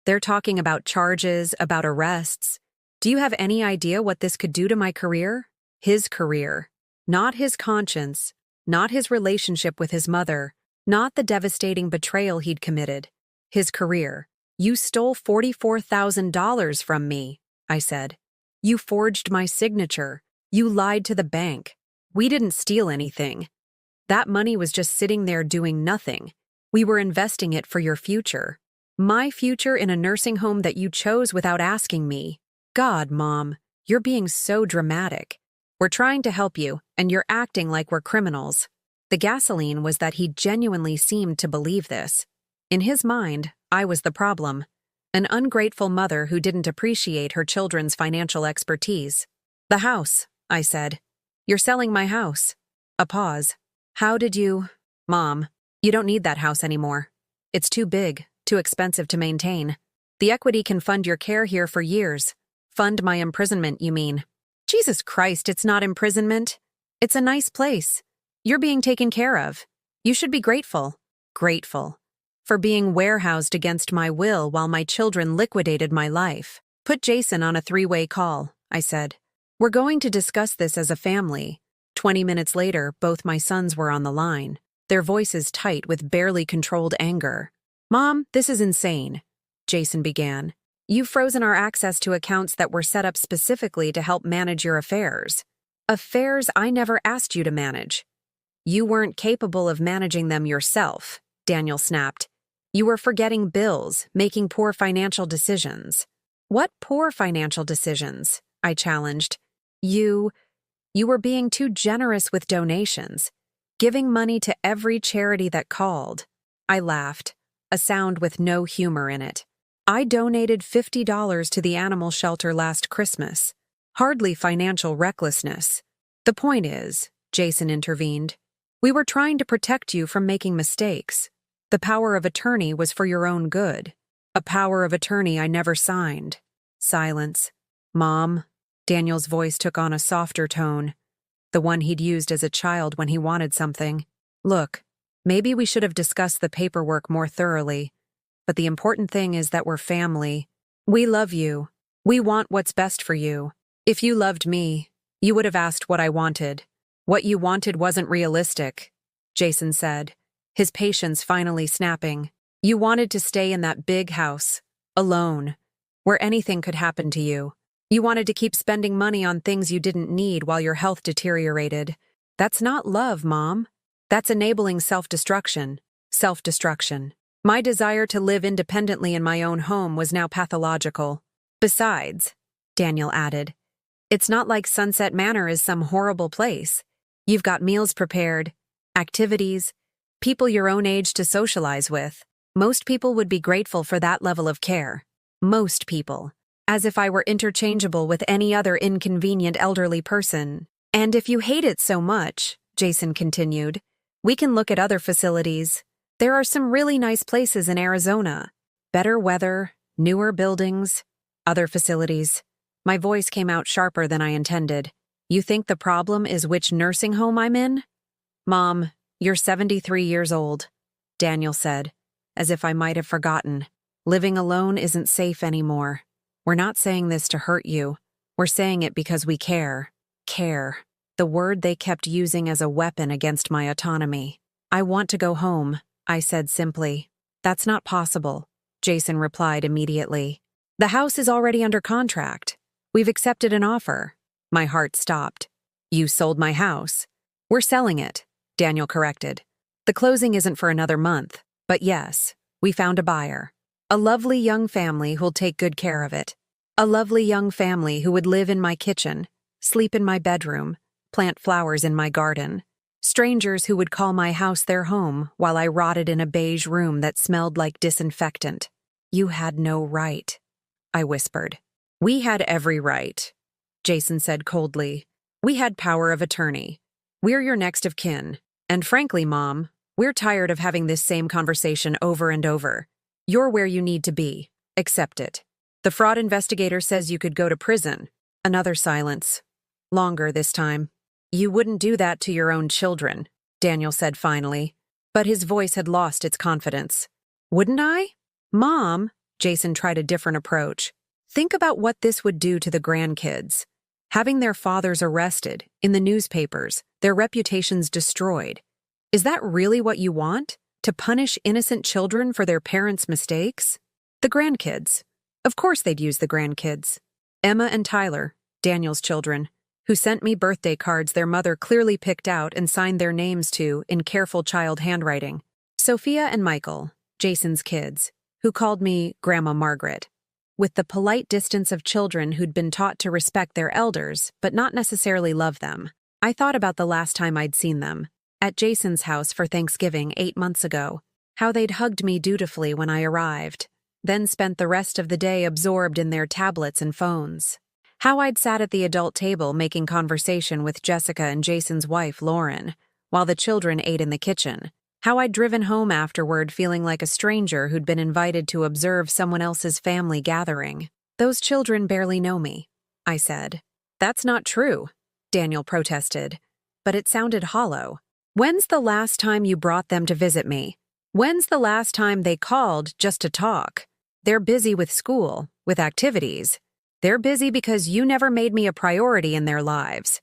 They're talking about charges, about arrests. Do you have any idea what this could do to my career? His career. Not his conscience, not his relationship with his mother, not the devastating betrayal he'd committed. His career. You stole $44,000 from me, I said. You forged my signature. You lied to the bank. We didn't steal anything. That money was just sitting there doing nothing. We were investing it for your future. My future in a nursing home that you chose without asking me. God, Mom, you're being so dramatic. We're trying to help you, and you're acting like we're criminals. The gasoline was that he genuinely seemed to believe this. In his mind, I was the problem. An ungrateful mother who didn't appreciate her children's financial expertise. The house, I said. You're selling my house. A pause. How did you… Mom, you don't need that house anymore. It's too big, too expensive to maintain. The equity can fund your care here for years. Fund my imprisonment, you mean? Jesus Christ, it's not imprisonment. It's a nice place. You're being taken care of. You should be grateful. Grateful. For being warehoused against my will while my children liquidated my life. Put Jason on a three-way call, I said. We're going to discuss this as a family. 20 minutes later, both my sons were on the line, their voices tight with barely controlled anger. Mom, this is insane, Jason began. You've frozen our access to accounts that were set up specifically to help manage your affairs. Affairs I never asked you to manage. You weren't capable of managing them yourself, Daniel snapped. You were forgetting bills, making poor financial decisions. What poor financial decisions? I challenged. You were being too generous with donations, giving money to every charity that called. I laughed, a sound with no humor in it. I donated $50 to the animal shelter last Christmas. Hardly financial recklessness. The point is, Jason intervened, we were trying to protect you from making mistakes. The power of attorney was for your own good. A power of attorney I never signed. Silence. Mom. Daniel's voice took on a softer tone, the one he'd used as a child when he wanted something. Look, maybe we should have discussed the paperwork more thoroughly, but the important thing is that we're family. We love you. We want what's best for you. If you loved me, you would have asked what I wanted. What you wanted wasn't realistic, Jason said, his patience finally snapping. You wanted to stay in that big house, alone, where anything could happen to you. You wanted to keep spending money on things you didn't need while your health deteriorated. That's not love, Mom. That's enabling self-destruction. Self-destruction. My desire to live independently in my own home was now pathological. Besides, Daniel added, it's not like Sunset Manor is some horrible place. You've got meals prepared, activities, people your own age to socialize with. Most people would be grateful for that level of care. Most people. As if I were interchangeable with any other inconvenient elderly person. And if you hate it so much, Jason continued, we can look at other facilities. There are some really nice places in Arizona. Better weather, newer buildings, other facilities. My voice came out sharper than I intended. You think the problem is which nursing home I'm in? Mom, you're 73 years old, Daniel said, as if I might have forgotten. Living alone isn't safe anymore. We're not saying this to hurt you. We're saying it because we care. Care. The word they kept using as a weapon against my autonomy. I want to go home, I said simply. That's not possible, Jason replied immediately. The house is already under contract. We've accepted an offer. My heart stopped. You sold my house. We're selling it, Daniel corrected. The closing isn't for another month, but yes, we found a buyer. A lovely young family who'll take good care of it. A lovely young family who would live in my kitchen, sleep in my bedroom, plant flowers in my garden. Strangers who would call my house their home while I rotted in a beige room that smelled like disinfectant. You had no right, I whispered. We had every right, Jason said coldly. We had power of attorney. We're your next of kin. And frankly, Mom, we're tired of having this same conversation over and over. You're where you need to be. Accept it. The fraud investigator says you could go to prison. Another silence. Longer this time. You wouldn't do that to your own children, Daniel said finally, but his voice had lost its confidence. Wouldn't I? Mom, Jason tried a different approach. Think about what this would do to the grandkids. Having their fathers arrested, in the newspapers, their reputations destroyed. Is that really what you want? To punish innocent children for their parents' mistakes? The grandkids. Of course they'd use the grandkids. Emma and Tyler, Daniel's children, who sent me birthday cards their mother clearly picked out and signed their names to in careful child handwriting. Sophia and Michael, Jason's kids, who called me Grandma Margaret. With the polite distance of children who'd been taught to respect their elders, but not necessarily love them. I thought about the last time I'd seen them, at Jason's house for Thanksgiving 8 months ago, how they'd hugged me dutifully when I arrived, then spent the rest of the day absorbed in their tablets and phones. How I'd sat at the adult table making conversation with Jessica and Jason's wife, Lauren, while the children ate in the kitchen. How I'd driven home afterward feeling like a stranger who'd been invited to observe someone else's family gathering. Those children barely know me, I said. That's not true, Daniel protested, but it sounded hollow. When's the last time you brought them to visit me? When's the last time they called just to talk? They're busy with school, with activities. They're busy because you never made me a priority in their lives.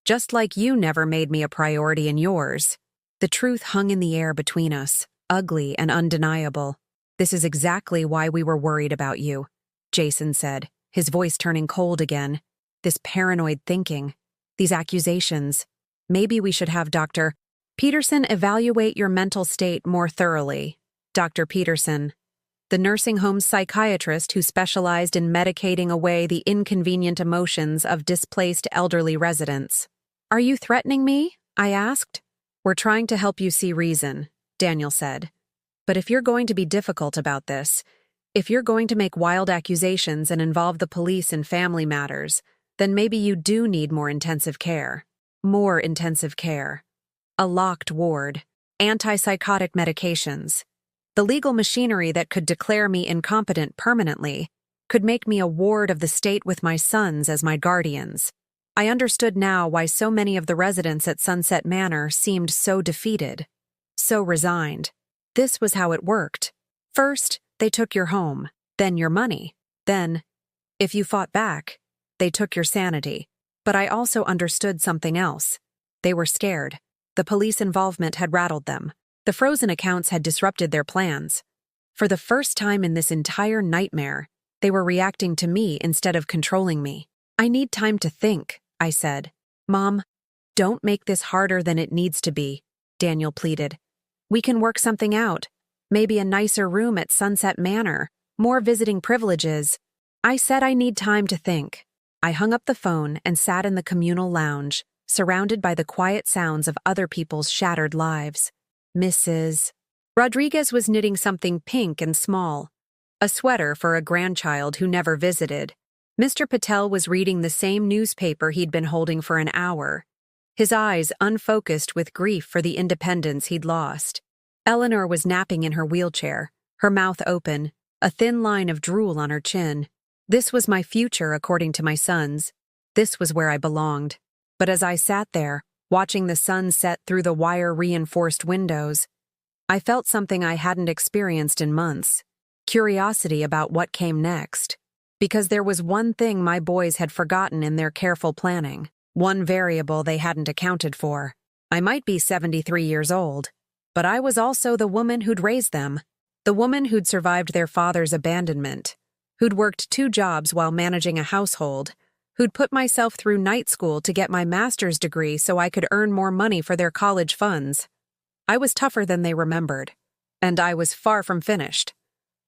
Just like you never made me a priority in yours. The truth hung in the air between us, ugly and undeniable. This is exactly why we were worried about you, Jason said, his voice turning cold again. This paranoid thinking, these accusations. Maybe we should have Dr. Peterson evaluate your mental state more thoroughly. Dr. Peterson, the nursing home's psychiatrist who specialized in medicating away the inconvenient emotions of displaced elderly residents. Are you threatening me? I asked. We're trying to help you see reason, Daniel said. But if you're going to be difficult about this, if you're going to make wild accusations and involve the police in family matters, then maybe you do need more intensive care. More intensive care. A locked ward. Antipsychotic medications. The legal machinery that could declare me incompetent permanently could make me a ward of the state with my sons as my guardians. I understood now why so many of the residents at Sunset Manor seemed so defeated, so resigned. This was how it worked. First, they took your home, then your money. Then, if you fought back, they took your sanity. But I also understood something else. They were scared. The police involvement had rattled them. The frozen accounts had disrupted their plans. For the first time in this entire nightmare, they were reacting to me instead of controlling me. I need time to think, I said. Mom, don't make this harder than it needs to be, Daniel pleaded. We can work something out. Maybe a nicer room at Sunset Manor, more visiting privileges. I said I need time to think. I hung up the phone and sat in the communal lounge, surrounded by the quiet sounds of other people's shattered lives. Mrs. Rodriguez was knitting something pink and small, a sweater for a grandchild who never visited. Mr. Patel was reading the same newspaper he'd been holding for an hour, his eyes unfocused with grief for the independence he'd lost. Eleanor was napping in her wheelchair, her mouth open, a thin line of drool on her chin. This was my future, according to my sons. This was where I belonged. But as I sat there, watching the sun set through the wire-reinforced windows, I felt something I hadn't experienced in months. Curiosity about what came next. Because there was one thing my boys had forgotten in their careful planning, one variable they hadn't accounted for. I might be 73 years old, but I was also the woman who'd raised them, the woman who'd survived their father's abandonment, who'd worked 2 jobs while managing a household, who'd put myself through night school to get my master's degree so I could earn more money for their college funds. I was tougher than they remembered, and I was far from finished.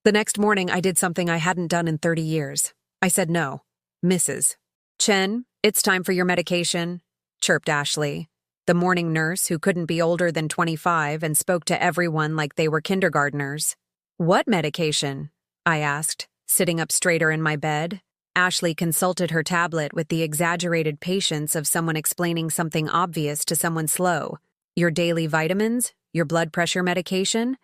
The next morning, I did something I hadn't done in 30 years. I said no. Mrs. Chen, it's time for your medication, chirped Ashley, the morning nurse who couldn't be older than 25 and spoke to everyone like they were kindergartners. What medication? I asked, sitting up straighter in my bed. Ashley consulted her tablet with the exaggerated patience of someone explaining something obvious to someone slow. Your daily vitamins, your blood pressure medication,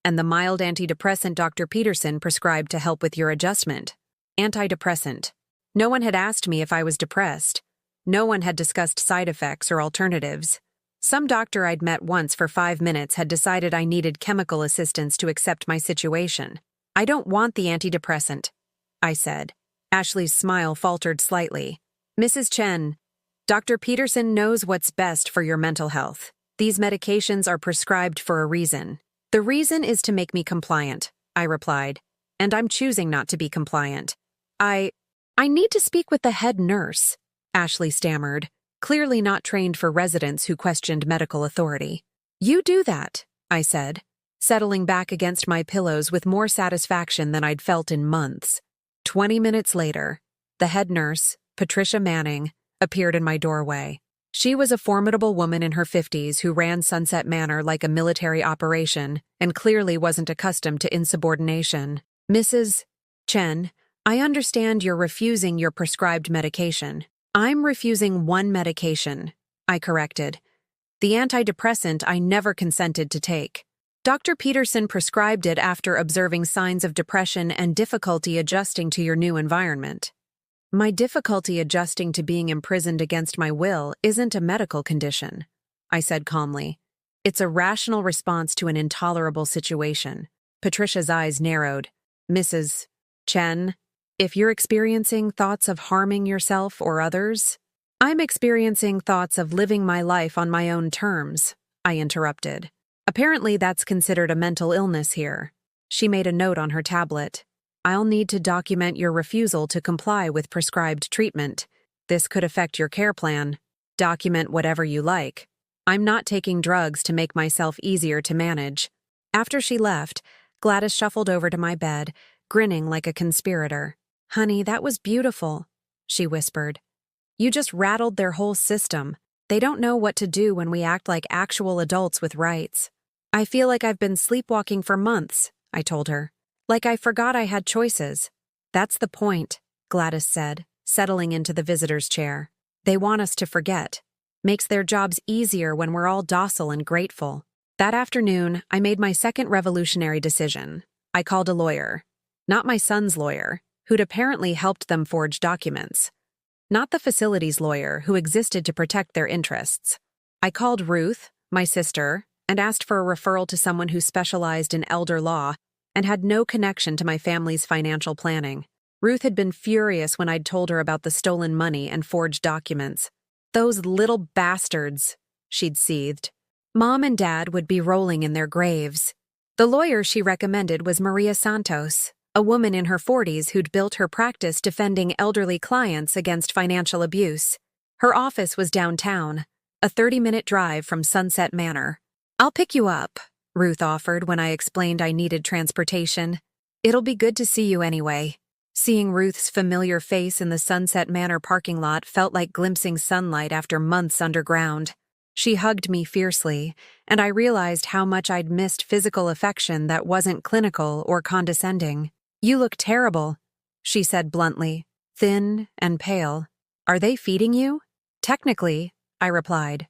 and the mild antidepressant Dr. Peterson prescribed to help with your adjustment. Antidepressant. No one had asked me if I was depressed. No one had discussed side effects or alternatives. Some doctor I'd met once for 5 minutes had decided I needed chemical assistance to accept my situation. "I don't want the antidepressant," I said. Ashley's smile faltered slightly. "Mrs. Chen, Dr. Peterson knows what's best for your mental health. These medications are prescribed for a reason. The reason is to make me compliant," I replied, "and I'm choosing not to be compliant. I need to speak with the head nurse," Ashley stammered, clearly not trained for residents who questioned medical authority. "You do that," I said, settling back against my pillows with more satisfaction than I'd felt in months. 20 minutes later, the head nurse, Patricia Manning, appeared in my doorway. She was a formidable woman in her 50s who ran Sunset Manor like a military operation and clearly wasn't accustomed to insubordination. "Mrs. Chen, I understand you're refusing your prescribed medication." "I'm refusing one medication," I corrected. "The antidepressant I never consented to take. Dr. Peterson prescribed it after observing signs of depression and difficulty adjusting to your new environment." "My difficulty adjusting to being imprisoned against my will isn't a medical condition," I said calmly. "It's a rational response to an intolerable situation." Patricia's eyes narrowed. "Mrs. Chen, if you're experiencing thoughts of harming yourself or others—" "I'm experiencing thoughts of living my life on my own terms," I interrupted. "Apparently that's considered a mental illness here." She made a note on her tablet. "I'll need to document your refusal to comply with prescribed treatment. This could affect your care plan. Document whatever you like. I'm not taking drugs to make myself easier to manage." After she left, Gladys shuffled over to my bed, grinning like a conspirator. "Honey, that was beautiful," she whispered. "You just rattled their whole system. They don't know what to do when we act like actual adults with rights." "I feel like I've been sleepwalking for months," I told her. "Like I forgot I had choices." "That's the point," Gladys said, settling into the visitor's chair. "They want us to forget. Makes their jobs easier when we're all docile and grateful." That afternoon, I made my second revolutionary decision. I called a lawyer. Not my son's lawyer, who'd apparently helped them forge documents. Not the facility's lawyer, who existed to protect their interests. I called Ruth, my sister, and asked for a referral to someone who specialized in elder law and had no connection to my family's financial planning. Ruth had been furious when I'd told her about the stolen money and forged documents. "Those little bastards," she'd seethed. Mom and Dad would be rolling in their graves. The lawyer she recommended was Maria Santos, a woman in her 40s who'd built her practice defending elderly clients against financial abuse. Her office was downtown, a 30-minute drive from Sunset Manor. "I'll pick you up," Ruth offered when I explained I needed transportation. "It'll be good to see you anyway." Seeing Ruth's familiar face in the Sunset Manor parking lot felt like glimpsing sunlight after months underground. She hugged me fiercely, and I realized how much I'd missed physical affection that wasn't clinical or condescending. "You look terrible," she said bluntly, "thin and pale. Are they feeding you?" "Technically," I replied,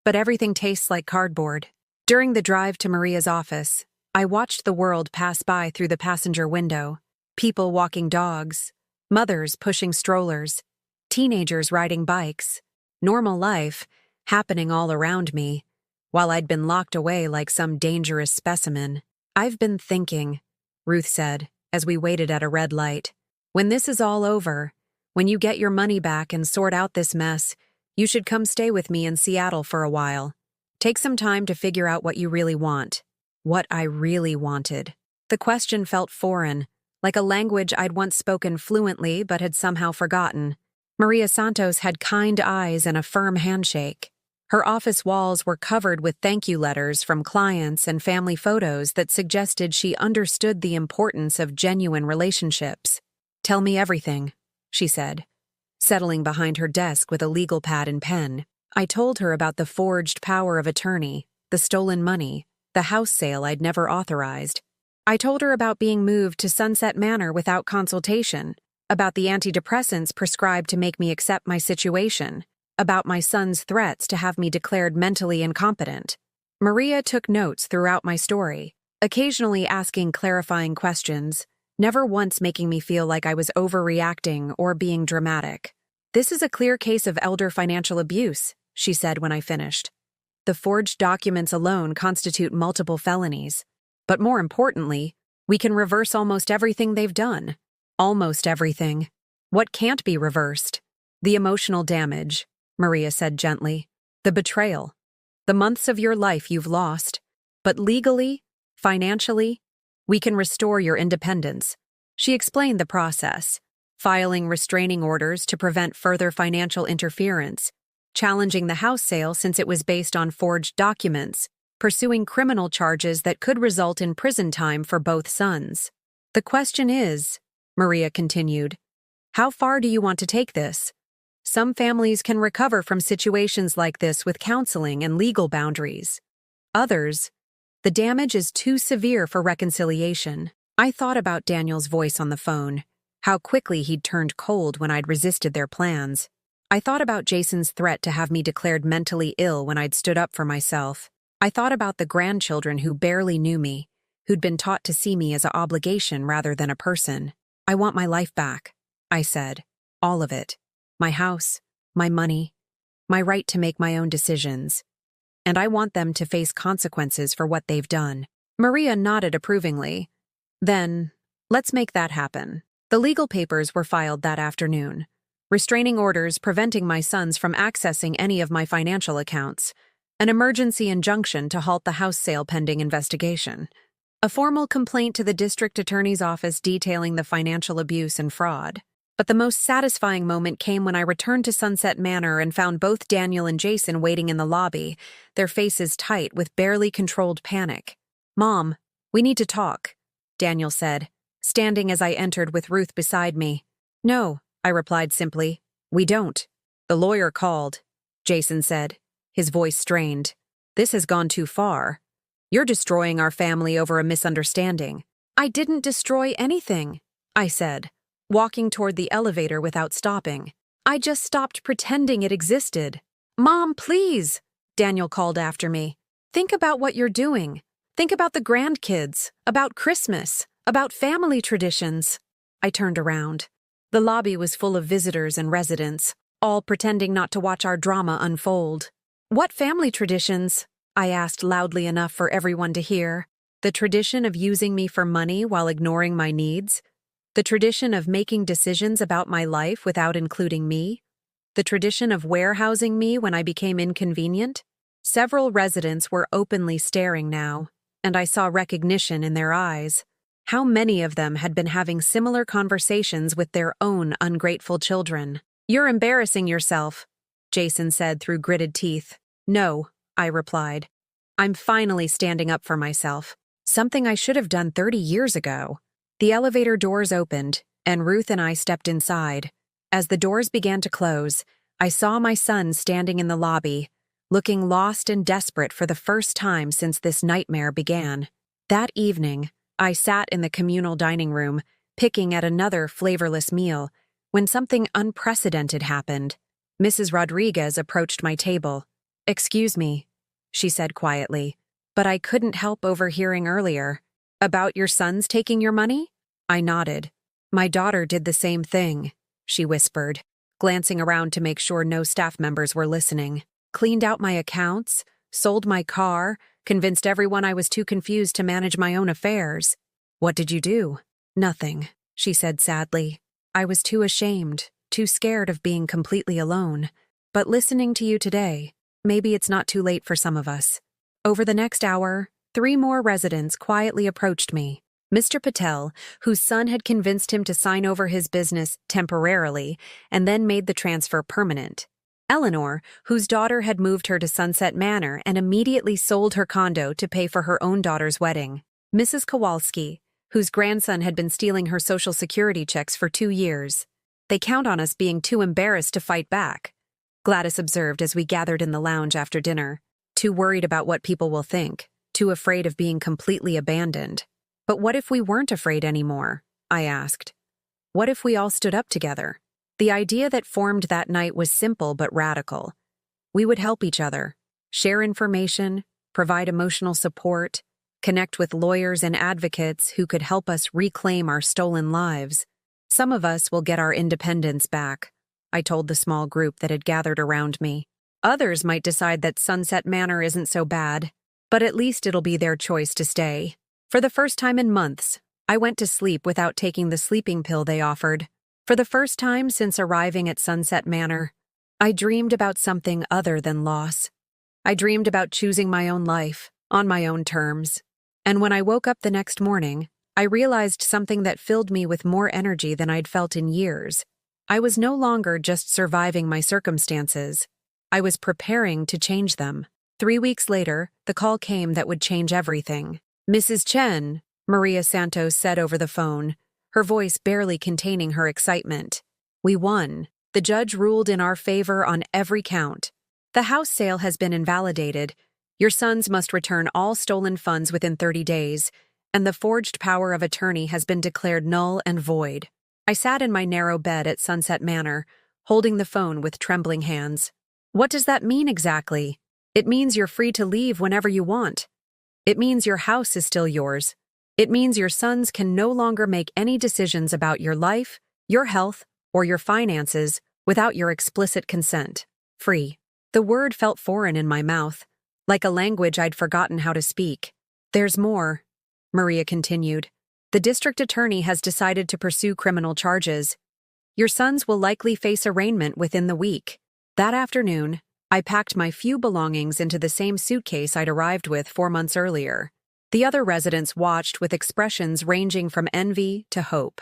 "but everything tastes like cardboard." During the drive to Maria's office, I watched the world pass by through the passenger window. People walking dogs, mothers pushing strollers, teenagers riding bikes. Normal life, happening all around me, while I'd been locked away like some dangerous specimen. "I've been thinking," Ruth said, as we waited at a red light. "When this is all over, when you get your money back and sort out this mess, you should come stay with me in Seattle for a while. Take some time to figure out what you really want." What I really wanted. The question felt foreign, like a language I'd once spoken fluently but had somehow forgotten. Maria Santos had kind eyes and a firm handshake. Her office walls were covered with thank you letters from clients and family photos that suggested she understood the importance of genuine relationships. "Tell me everything," she said, settling behind her desk with a legal pad and pen. I told her about the forged power of attorney, the stolen money, the house sale I'd never authorized. I told her about being moved to Sunset Manor without consultation, about the antidepressants prescribed to make me accept my situation, about my son's threats to have me declared mentally incompetent. Maria took notes throughout my story, occasionally asking clarifying questions, never once making me feel like I was overreacting or being dramatic. "This is a clear case of elder financial abuse," she said when I finished. "The forged documents alone constitute multiple felonies. But more importantly, we can reverse almost everything they've done. Almost everything. What can't be reversed? The emotional damage," Maria said gently. "The betrayal. The months of your life you've lost. But legally, financially, we can restore your independence." She explained the process: filing restraining orders to prevent further financial interference, challenging the house sale since it was based on forged documents, pursuing criminal charges that could result in prison time for both sons. "The question is," Maria continued, "how far do you want to take this? Some families can recover from situations like this with counseling and legal boundaries. Others, the damage is too severe for reconciliation." I thought about Daniel's voice on the phone, how quickly he'd turned cold when I'd resisted their plans. I thought about Jason's threat to have me declared mentally ill when I'd stood up for myself. I thought about the grandchildren who barely knew me, who'd been taught to see me as an obligation rather than a person. "I want my life back," I said. "All of it. My house, my money, my right to make my own decisions. And I want them to face consequences for what they've done." Maria nodded approvingly. "Then, let's make that happen." The legal papers were filed that afternoon. Restraining orders preventing my sons from accessing any of my financial accounts. An emergency injunction to halt the house sale pending investigation. A formal complaint to the district attorney's office detailing the financial abuse and fraud. But the most satisfying moment came when I returned to Sunset Manor and found both Daniel and Jason waiting in the lobby, their faces tight with barely controlled panic. "Mom, we need to talk," Daniel said, standing as I entered with Ruth beside me. "No," I replied simply. "We don't." "The lawyer called," Jason said, his voice strained. "This has gone too far. You're destroying our family over a misunderstanding." "I didn't destroy anything," I said, walking toward the elevator without stopping. "I just stopped pretending it existed." "Mom, please," Daniel called after me. "Think about what you're doing. Think about the grandkids, about Christmas, about family traditions." I turned around. The lobby was full of visitors and residents, all pretending not to watch our drama unfold. "What family traditions?" I asked loudly enough for everyone to hear. "The tradition of using me for money while ignoring my needs? The tradition of making decisions about my life without including me? The tradition of warehousing me when I became inconvenient?" Several residents were openly staring now, and I saw recognition in their eyes. How many of them had been having similar conversations with their own ungrateful children? "You're embarrassing yourself," Jason said through gritted teeth. "No," I replied. "I'm finally standing up for myself. Something I should have done 30 years ago." The elevator doors opened, and Ruth and I stepped inside. As the doors began to close, I saw my son standing in the lobby, looking lost and desperate for the first time since this nightmare began. That evening, I sat in the communal dining room, picking at another flavorless meal, when something unprecedented happened. Mrs. Rodriguez approached my table. "Excuse me," she said quietly, "but I couldn't help overhearing earlier. About your sons taking your money?" I nodded. "My daughter did the same thing," she whispered, glancing around to make sure no staff members were listening. "Cleaned out my accounts, sold my car, convinced everyone I was too confused to manage my own affairs." "What did you do?" "Nothing," she said sadly. "I was too ashamed, too scared of being completely alone. But listening to you today, maybe it's not too late for some of us." Over the next hour, 3 more residents quietly approached me. Mr. Patel, whose son had convinced him to sign over his business temporarily and then made the transfer permanent. Eleanor, whose daughter had moved her to Sunset Manor and immediately sold her condo to pay for her own daughter's wedding. Mrs. Kowalski, whose grandson had been stealing her Social Security checks for 2 years. "They count on us being too embarrassed to fight back," Gladys observed as we gathered in the lounge after dinner. "Too worried about what people will think, too afraid of being completely abandoned." "But what if we weren't afraid anymore?" I asked. "What if we all stood up together?" The idea that formed that night was simple but radical. We would help each other, share information, provide emotional support, connect with lawyers and advocates who could help us reclaim our stolen lives. Some of us will get our independence back, I told the small group that had gathered around me. Others might decide that Sunset Manor isn't so bad, but at least it'll be their choice to stay. For the first time in months, I went to sleep without taking the sleeping pill they offered. For the first time since arriving at Sunset Manor, I dreamed about something other than loss. I dreamed about choosing my own life, on my own terms. And when I woke up the next morning, I realized something that filled me with more energy than I'd felt in years. I was no longer just surviving my circumstances. I was preparing to change them. 3 weeks later, the call came that would change everything. "Mrs. Chen," Maria Santos said over the phone, her voice barely containing her excitement. "We won. The judge ruled in our favor on every count. The house sale has been invalidated. Your sons must return all stolen funds within 30 days, and the forged power of attorney has been declared null and void." I sat in my narrow bed at Sunset Manor, holding the phone with trembling hands. "What does that mean exactly?" "It means you're free to leave whenever you want. It means your house is still yours. It means your sons can no longer make any decisions about your life, your health, or your finances without your explicit consent. Free." The word felt foreign in my mouth, like a language I'd forgotten how to speak. "There's more," Maria continued. "The district attorney has decided to pursue criminal charges. Your sons will likely face arraignment within the week." That afternoon, I packed my few belongings into the same suitcase I'd arrived with 4 months earlier. The other residents watched with expressions ranging from envy to hope,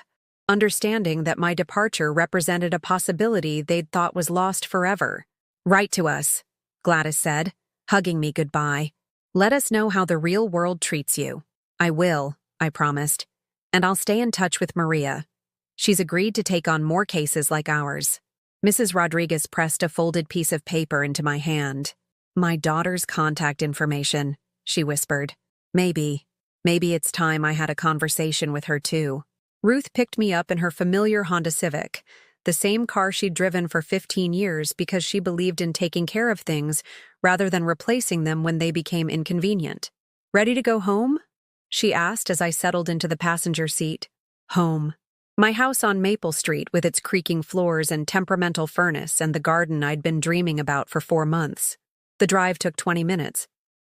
understanding that my departure represented a possibility they'd thought was lost forever. "Write to us," Gladys said, hugging me goodbye. "Let us know how the real world treats you." "I will," I promised, "and I'll stay in touch with Maria. She's agreed to take on more cases like ours." Mrs. Rodriguez pressed a folded piece of paper into my hand. "My daughter's contact information," she whispered. Maybe it's time I had a conversation with her too." Ruth picked me up in her familiar Honda Civic, the same car she'd driven for 15 years because she believed in taking care of things rather than replacing them when they became inconvenient. "Ready to go home?" she asked as I settled into the passenger seat. Home. My house on Maple Street with its creaking floors and temperamental furnace and the garden I'd been dreaming about for 4 months. The drive took 20 minutes,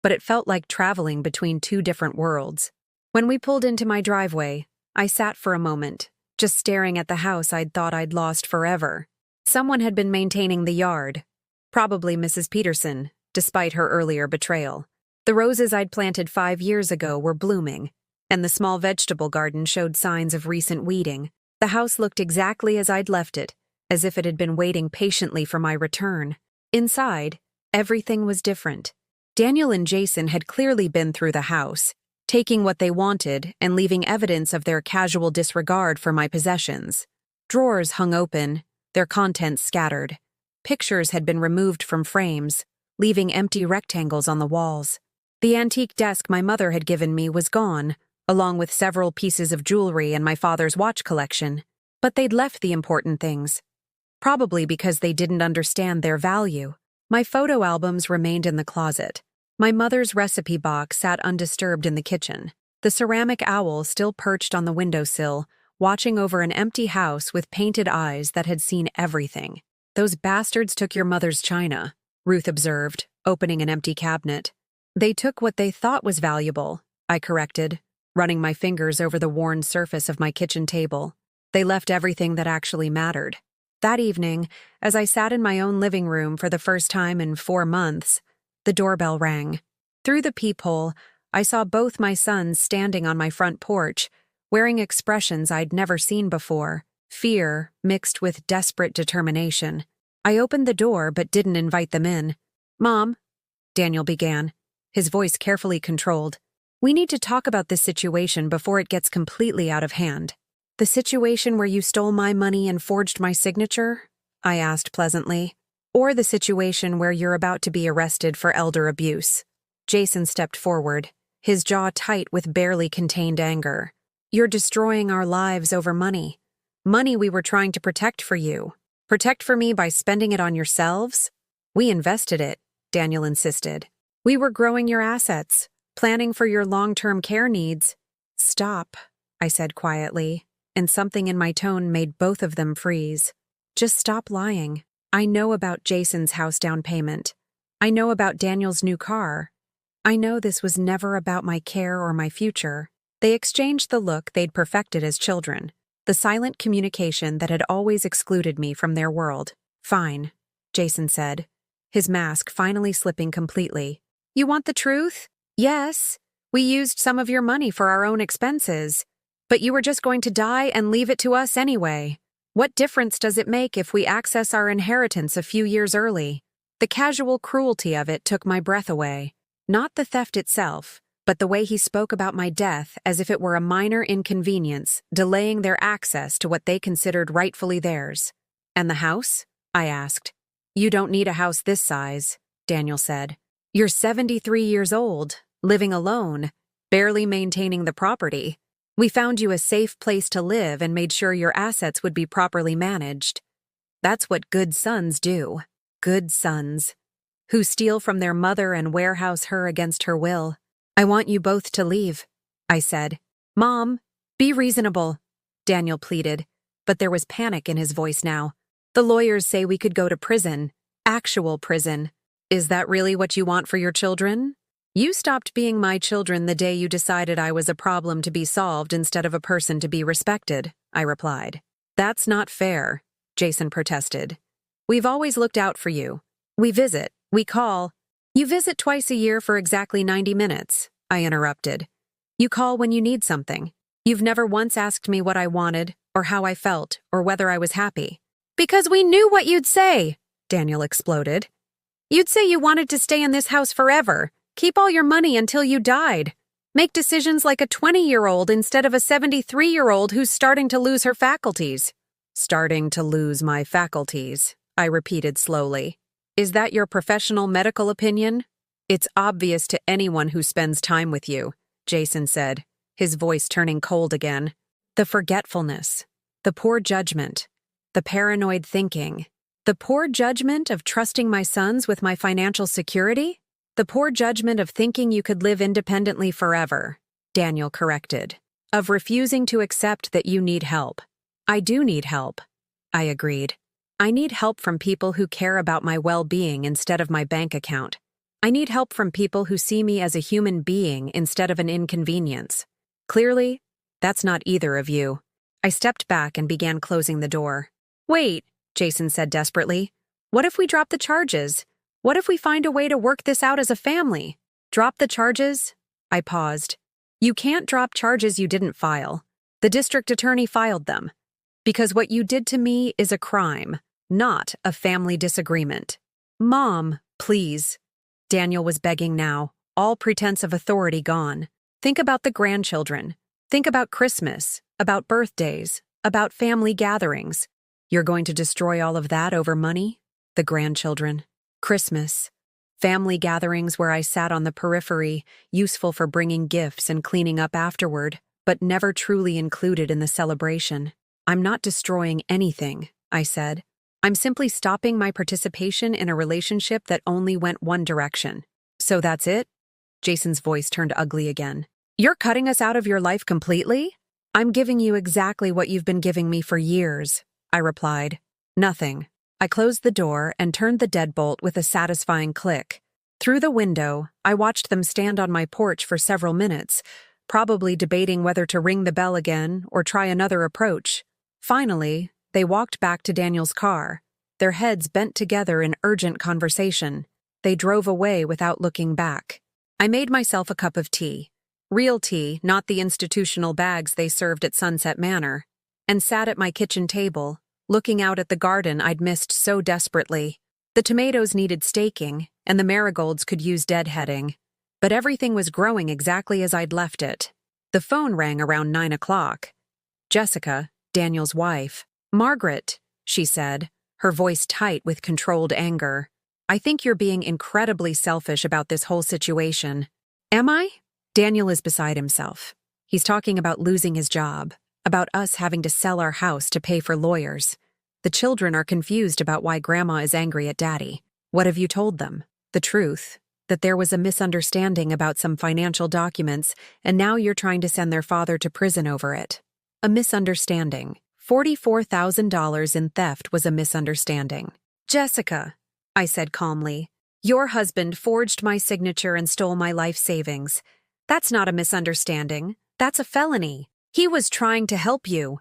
but it felt like traveling between 2 different worlds. When we pulled into my driveway, I sat for a moment, just staring at the house I'd thought I'd lost forever. Someone had been maintaining the yard, probably Mrs. Peterson, despite her earlier betrayal. The roses I'd planted 5 years ago were blooming, and the small vegetable garden showed signs of recent weeding. The house looked exactly as I'd left it, as if it had been waiting patiently for my return. Inside, everything was different. Daniel and Jason had clearly been through the house, taking what they wanted and leaving evidence of their casual disregard for my possessions. Drawers hung open, their contents scattered. Pictures had been removed from frames, leaving empty rectangles on the walls. The antique desk my mother had given me was gone, along with several pieces of jewelry and my father's watch collection. But they'd left the important things, probably because they didn't understand their value. My photo albums remained in the closet. My mother's recipe box sat undisturbed in the kitchen. The ceramic owl still perched on the windowsill, watching over an empty house with painted eyes that had seen everything. "Those bastards took your mother's china," Ruth observed, opening an empty cabinet. "They took what they thought was valuable," I corrected, running my fingers over the worn surface of my kitchen table. "They left everything that actually mattered." That evening, as I sat in my own living room for the first time in 4 months, the doorbell rang. Through the peephole, I saw both my sons standing on my front porch, wearing expressions I'd never seen before, fear mixed with desperate determination. I opened the door but didn't invite them in. "Mom," Daniel began, his voice carefully controlled, "we need to talk about this situation before it gets completely out of hand." "The situation where you stole my money and forged my signature?" I asked pleasantly. "Or the situation where you're about to be arrested for elder abuse?" Jason stepped forward, his jaw tight with barely contained anger. "You're destroying our lives over money. Money we were trying to protect for you. Protect for me by spending it on yourselves?" "We invested it," Daniel insisted. "We were growing your assets, planning for your long-term care needs." "Stop," I said quietly, and something in my tone made both of them freeze. Just stop lying. I know about Jason's house down payment. I know about Daniel's new car. I know this was never about my care or my future. They exchanged the look they'd perfected as children, the silent communication that had always excluded me from their world. Fine, Jason said, his mask finally slipping completely. You want the truth? Yes. We used some of your money for our own expenses. But you were just going to die and leave it to us anyway. What difference does it make if we access our inheritance a few years early? The casual cruelty of it took my breath away. Not the theft itself, but the way he spoke about my death as if it were a minor inconvenience, delaying their access to what they considered rightfully theirs. And the house? I asked. You don't need a house this size, Daniel said. You're 73 years old, living alone, barely maintaining the property. We found you a safe place to live and made sure your assets would be properly managed. That's what good sons do. Good sons. Who steal from their mother and warehouse her against her will. I want you both to leave, I said. Mom, be reasonable, Daniel pleaded, but there was panic in his voice now. The lawyers say we could go to prison. Actual prison. Is that really what you want for your children? You stopped being my children the day you decided I was a problem to be solved instead of a person to be respected, I replied. That's not fair, Jason protested. We've always looked out for you. We visit, we call. You visit twice a year for exactly 90 minutes, I interrupted. You call when you need something. You've never once asked me what I wanted, or how I felt, or whether I was happy. Because we knew what you'd say, Daniel exploded. You'd say you wanted to stay in this house forever. Keep all your money until you died. Make decisions like a 20-year-old instead of a 73-year-old who's starting to lose her faculties. Starting to lose my faculties, I repeated slowly. Is that your professional medical opinion? It's obvious to anyone who spends time with you, Jason said, his voice turning cold again. The forgetfulness, the poor judgment, the paranoid thinking, the poor judgment of trusting my sons with my financial security? The poor judgment of thinking you could live independently forever, Daniel corrected. Of refusing to accept that you need help. I do need help, I agreed. I need help from people who care about my well-being instead of my bank account. I need help from people who see me as a human being instead of an inconvenience. Clearly, that's not either of you. I stepped back and began closing the door. Wait, Jason said desperately. What if we drop the charges? What if we find a way to work this out as a family? Drop the charges? I paused. You can't drop charges you didn't file. The district attorney filed them. Because what you did to me is a crime, not a family disagreement. Mom, please. Daniel was begging now, all pretense of authority gone. Think about the grandchildren. Think about Christmas, about birthdays, about family gatherings. You're going to destroy all of that over money? The grandchildren. Christmas. Family gatherings where I sat on the periphery, useful for bringing gifts and cleaning up afterward, but never truly included in the celebration. I'm not destroying anything, I said. I'm simply stopping my participation in a relationship that only went one direction. So that's it? Jason's voice turned ugly again. You're cutting us out of your life completely? I'm giving you exactly what you've been giving me for years, I replied. Nothing. I closed the door and turned the deadbolt with a satisfying click. Through the window, I watched them stand on my porch for several minutes, probably debating whether to ring the bell again or try another approach. Finally, they walked back to Daniel's car, their heads bent together in urgent conversation. They drove away without looking back. I made myself a cup of tea. Real tea, not the institutional bags they served at Sunset Manor, and sat at my kitchen table, looking out at the garden I'd missed so desperately. The tomatoes needed staking, and the marigolds could use deadheading. But everything was growing exactly as I'd left it. The phone rang around 9 o'clock. Jessica, Daniel's wife. Margaret, she said, her voice tight with controlled anger. I think you're being incredibly selfish about this whole situation. Am I? Daniel is beside himself. He's talking about losing his job, about us having to sell our house to pay for lawyers. The children are confused about why Grandma is angry at Daddy. What have you told them? The truth, that there was a misunderstanding about some financial documents, and now you're trying to send their father to prison over it. A misunderstanding. $44,000 in theft was a misunderstanding. Jessica, I said calmly, your husband forged my signature and stole my life savings. That's not a misunderstanding. That's a felony. He was trying to help you.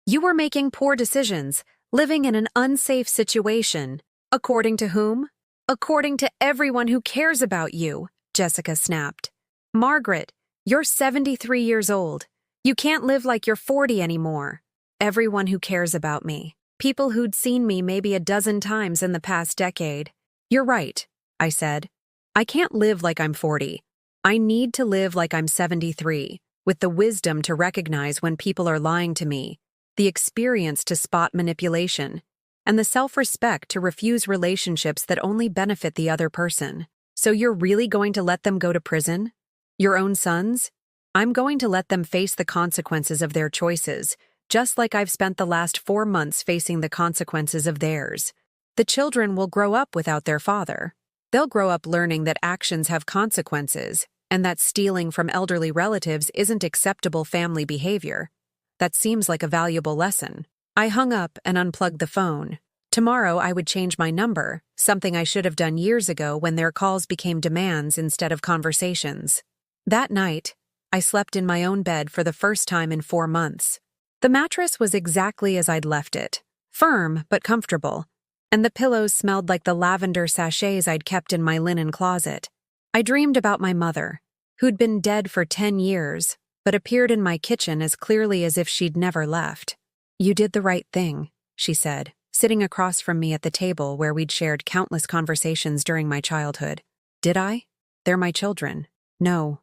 You were making poor decisions, living in an unsafe situation. According to whom? According to everyone who cares about you, Jessica snapped. Margaret, you're 73 years old. You can't live like you're 40 anymore. Everyone who cares about me. People who'd seen me maybe a dozen times in the past decade. You're right, I said. I can't live like I'm 40. I need to live like I'm 73, with the wisdom to recognize when people are lying to me, the experience to spot manipulation, and the self-respect to refuse relationships that only benefit the other person. So you're really going to let them go to prison? Your own sons? I'm going to let them face the consequences of their choices, just like I've spent the last 4 months facing the consequences of theirs. The children will grow up without their father. They'll grow up learning that actions have consequences, and that stealing from elderly relatives isn't acceptable family behavior. That seems like a valuable lesson. I hung up and unplugged the phone. Tomorrow I would change my number, something I should have done years ago when their calls became demands instead of conversations. That night, I slept in my own bed for the first time in 4 months. The mattress was exactly as I'd left it, firm but comfortable, and the pillows smelled like the lavender sachets I'd kept in my linen closet. I dreamed about my mother, who'd been dead for 10 years, but appeared in my kitchen as clearly as if she'd never left. You did the right thing, she said, sitting across from me at the table where we'd shared countless conversations during my childhood. Did I? They're my children. No,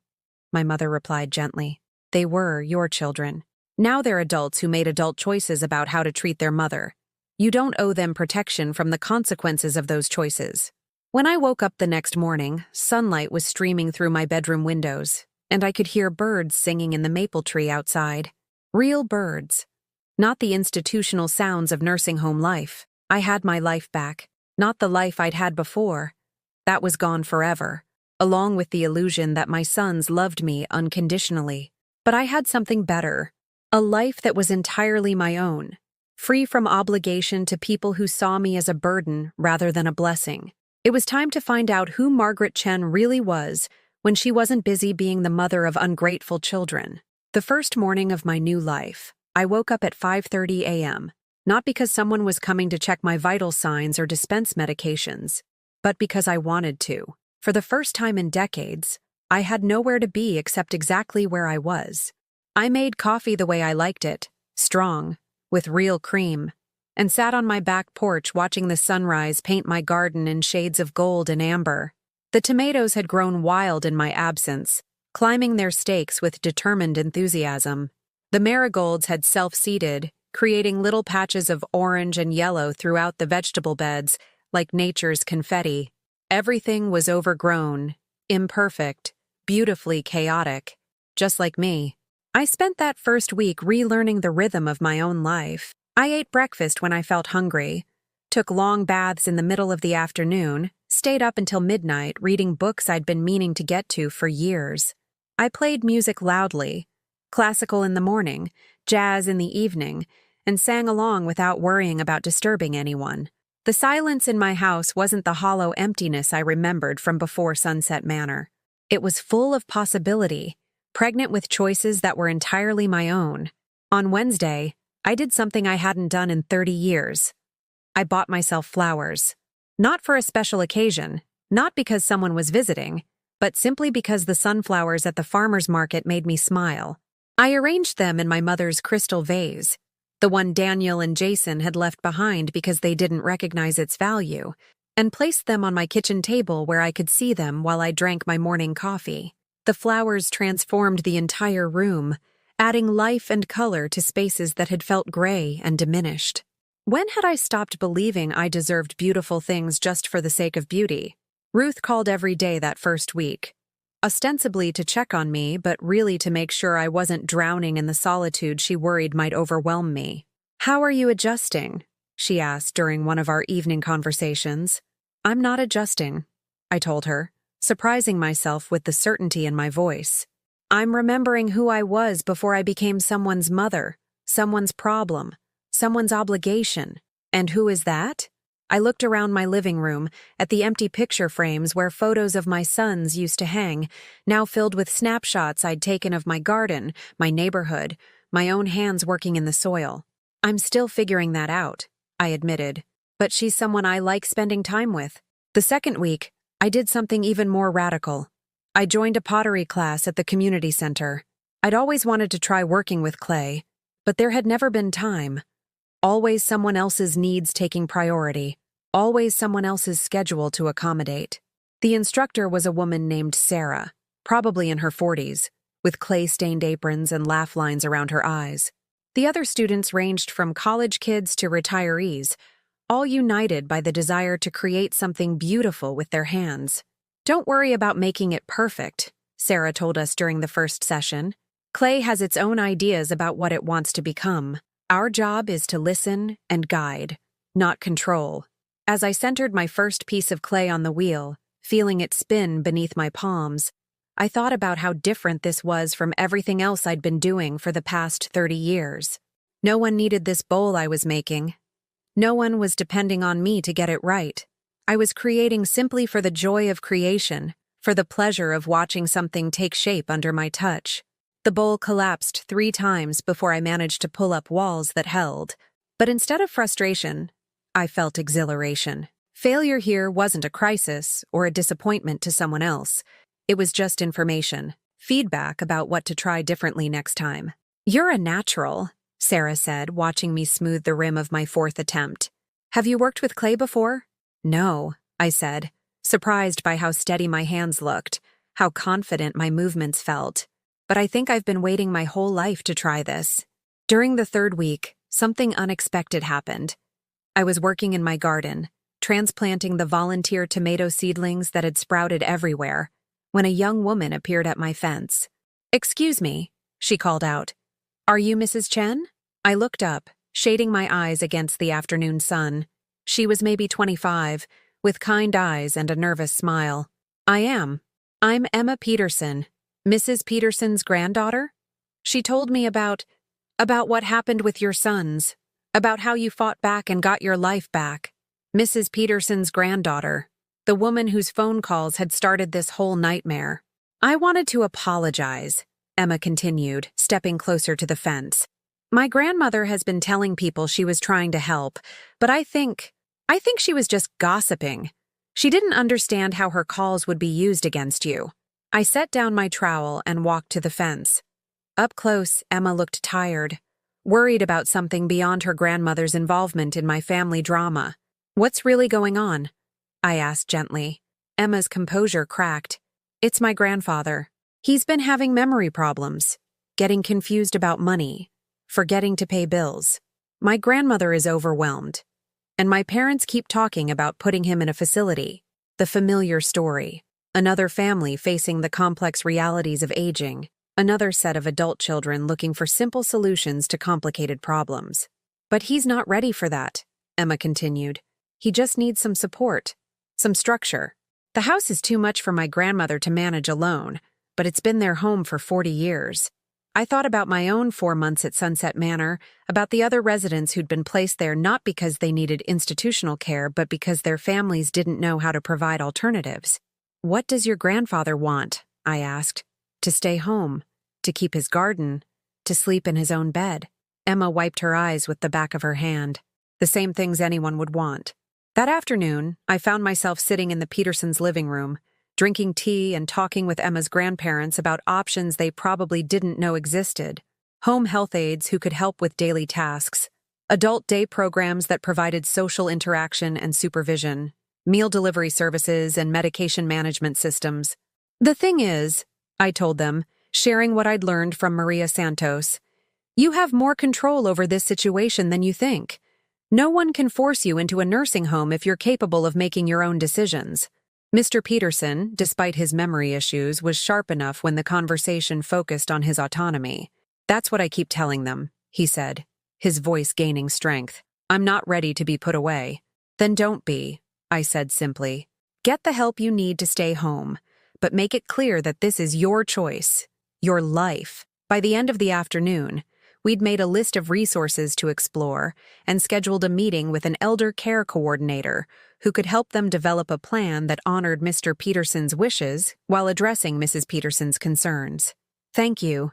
my mother replied gently. They were your children. Now they're adults who made adult choices about how to treat their mother. You don't owe them protection from the consequences of those choices. When I woke up the next morning, sunlight was streaming through my bedroom windows, and I could hear birds singing in the maple tree outside. Real birds. Not the institutional sounds of nursing home life. I had my life back, not the life I'd had before. That was gone forever, along with the illusion that my sons loved me unconditionally. But I had something better. A life that was entirely my own, free from obligation to people who saw me as a burden rather than a blessing. It was time to find out who Margaret Chen really was when she wasn't busy being the mother of ungrateful children. The first morning of my new life, I woke up at 5:30 a.m., not because someone was coming to check my vital signs or dispense medications, but because I wanted to. For the first time in decades, I had nowhere to be except exactly where I was. I made coffee the way I liked it, strong, with real cream, and sat on my back porch watching the sunrise paint my garden in shades of gold and amber. The tomatoes had grown wild in my absence, climbing their stakes with determined enthusiasm. The marigolds had self-seeded, creating little patches of orange and yellow throughout the vegetable beds, like nature's confetti. Everything was overgrown, imperfect, beautifully chaotic, just like me. I spent that first week relearning the rhythm of my own life. I ate breakfast when I felt hungry, took long baths in the middle of the afternoon, stayed up until midnight reading books I'd been meaning to get to for years. I played music loudly, classical in the morning, jazz in the evening, and sang along without worrying about disturbing anyone. The silence in my house wasn't the hollow emptiness I remembered from before Sunset Manor. It was full of possibility, pregnant with choices that were entirely my own. On Wednesday, I did something I hadn't done in 30 years. I bought myself flowers. Not for a special occasion, not because someone was visiting, but simply because the sunflowers at the farmer's market made me smile. I arranged them in my mother's crystal vase, the one Daniel and Jason had left behind because they didn't recognize its value, and placed them on my kitchen table where I could see them while I drank my morning coffee. The flowers transformed the entire room, adding life and color to spaces that had felt gray and diminished. When had I stopped believing I deserved beautiful things just for the sake of beauty? Ruth called every day that first week, ostensibly to check on me, but really to make sure I wasn't drowning in the solitude she worried might overwhelm me. "How are you adjusting?" she asked during one of our evening conversations. "I'm not adjusting," I told her, surprising myself with the certainty in my voice. "I'm remembering who I was before I became someone's mother, someone's problem, Someone's obligation. And who is that? I looked around my living room at the empty picture frames where photos of my sons used to hang, now filled with snapshots I'd taken of my garden, my neighborhood, my own hands working in the soil. I'm still figuring that out, I admitted, but she's someone I like spending time with. The second week, I did something even more radical. I joined a pottery class at the community center. I'd always wanted to try working with clay, but there had never been time. Always someone else's needs taking priority. Always someone else's schedule to accommodate. The instructor was a woman named Sarah, probably in her 40s, with clay-stained aprons and laugh lines around her eyes. The other students ranged from college kids to retirees, all united by the desire to create something beautiful with their hands. Don't worry about making it perfect, Sarah told us during the first session. Clay has its own ideas about what it wants to become. Our job is to listen and guide, not control. As I centered my first piece of clay on the wheel, feeling it spin beneath my palms, I thought about how different this was from everything else I'd been doing for the past 30 years. No one needed this bowl I was making. No one was depending on me to get it right. I was creating simply for the joy of creation, for the pleasure of watching something take shape under my touch. The bowl collapsed 3 times before I managed to pull up walls that held. But instead of frustration, I felt exhilaration. Failure here wasn't a crisis or a disappointment to someone else. It was just information, feedback about what to try differently next time. "You're a natural," Sarah said, watching me smooth the rim of my 4th attempt. "Have you worked with clay before?" "No," I said, surprised by how steady my hands looked, how confident my movements felt. "But I think I've been waiting my whole life to try this." During the 3rd week, something unexpected happened. I was working in my garden, transplanting the volunteer tomato seedlings that had sprouted everywhere, when a young woman appeared at my fence. "Excuse me," she called out. "Are you Mrs. Chen?" I looked up, shading my eyes against the afternoon sun. She was maybe 25, with kind eyes and a nervous smile. "I am. I'm Emma Peterson, Mrs. Peterson's granddaughter." She told me about what happened with your sons, about how you fought back and got your life back. Mrs. Peterson's granddaughter, the woman whose phone calls had started this whole nightmare. "I wanted to apologize," Emma continued, stepping closer to the fence. "My grandmother has been telling people she was trying to help, but I think she was just gossiping. She didn't understand how her calls would be used against you." I set down my trowel and walked to the fence. Up close, Emma looked tired, worried about something beyond her grandmother's involvement in my family drama. "What's really going on?" I asked gently. Emma's composure cracked. "It's my grandfather. He's been having memory problems, getting confused about money, forgetting to pay bills. My grandmother is overwhelmed, and my parents keep talking about putting him in a facility. The familiar story. Another family facing the complex realities of aging. Another set of adult children looking for simple solutions to complicated problems. But he's not ready for that," Emma continued. "He just needs some support, some structure. The house is too much for my grandmother to manage alone, but it's been their home for 40 years. I thought about my own 4 months at Sunset Manor, about the other residents who'd been placed there not because they needed institutional care, but because their families didn't know how to provide alternatives. What does your grandfather want?" I asked. "To stay home, to keep his garden, to sleep in his own bed." Emma wiped her eyes with the back of her hand. "The same things anyone would want." That afternoon, I found myself sitting in the Petersons' living room, drinking tea and talking with Emma's grandparents about options they probably didn't know existed. Home health aides who could help with daily tasks, adult day programs that provided social interaction and supervision, meal delivery services and medication management systems. "The thing is," I told them, sharing what I'd learned from Maria Santos, "you have more control over this situation than you think. No one can force you into a nursing home if you're capable of making your own decisions." Mr. Peterson, despite his memory issues, was sharp enough when the conversation focused on his autonomy. "That's what I keep telling them," he said, his voice gaining strength. "I'm not ready to be put away." "Then don't be," I said simply. "Get the help you need to stay home, but make it clear that this is your choice, your life." By the end of the afternoon, We'd made a list of resources to explore and scheduled a meeting with an elder care coordinator who could help them develop a plan that honored Mr. Peterson's wishes while addressing Mrs. Peterson's concerns. "Thank you,"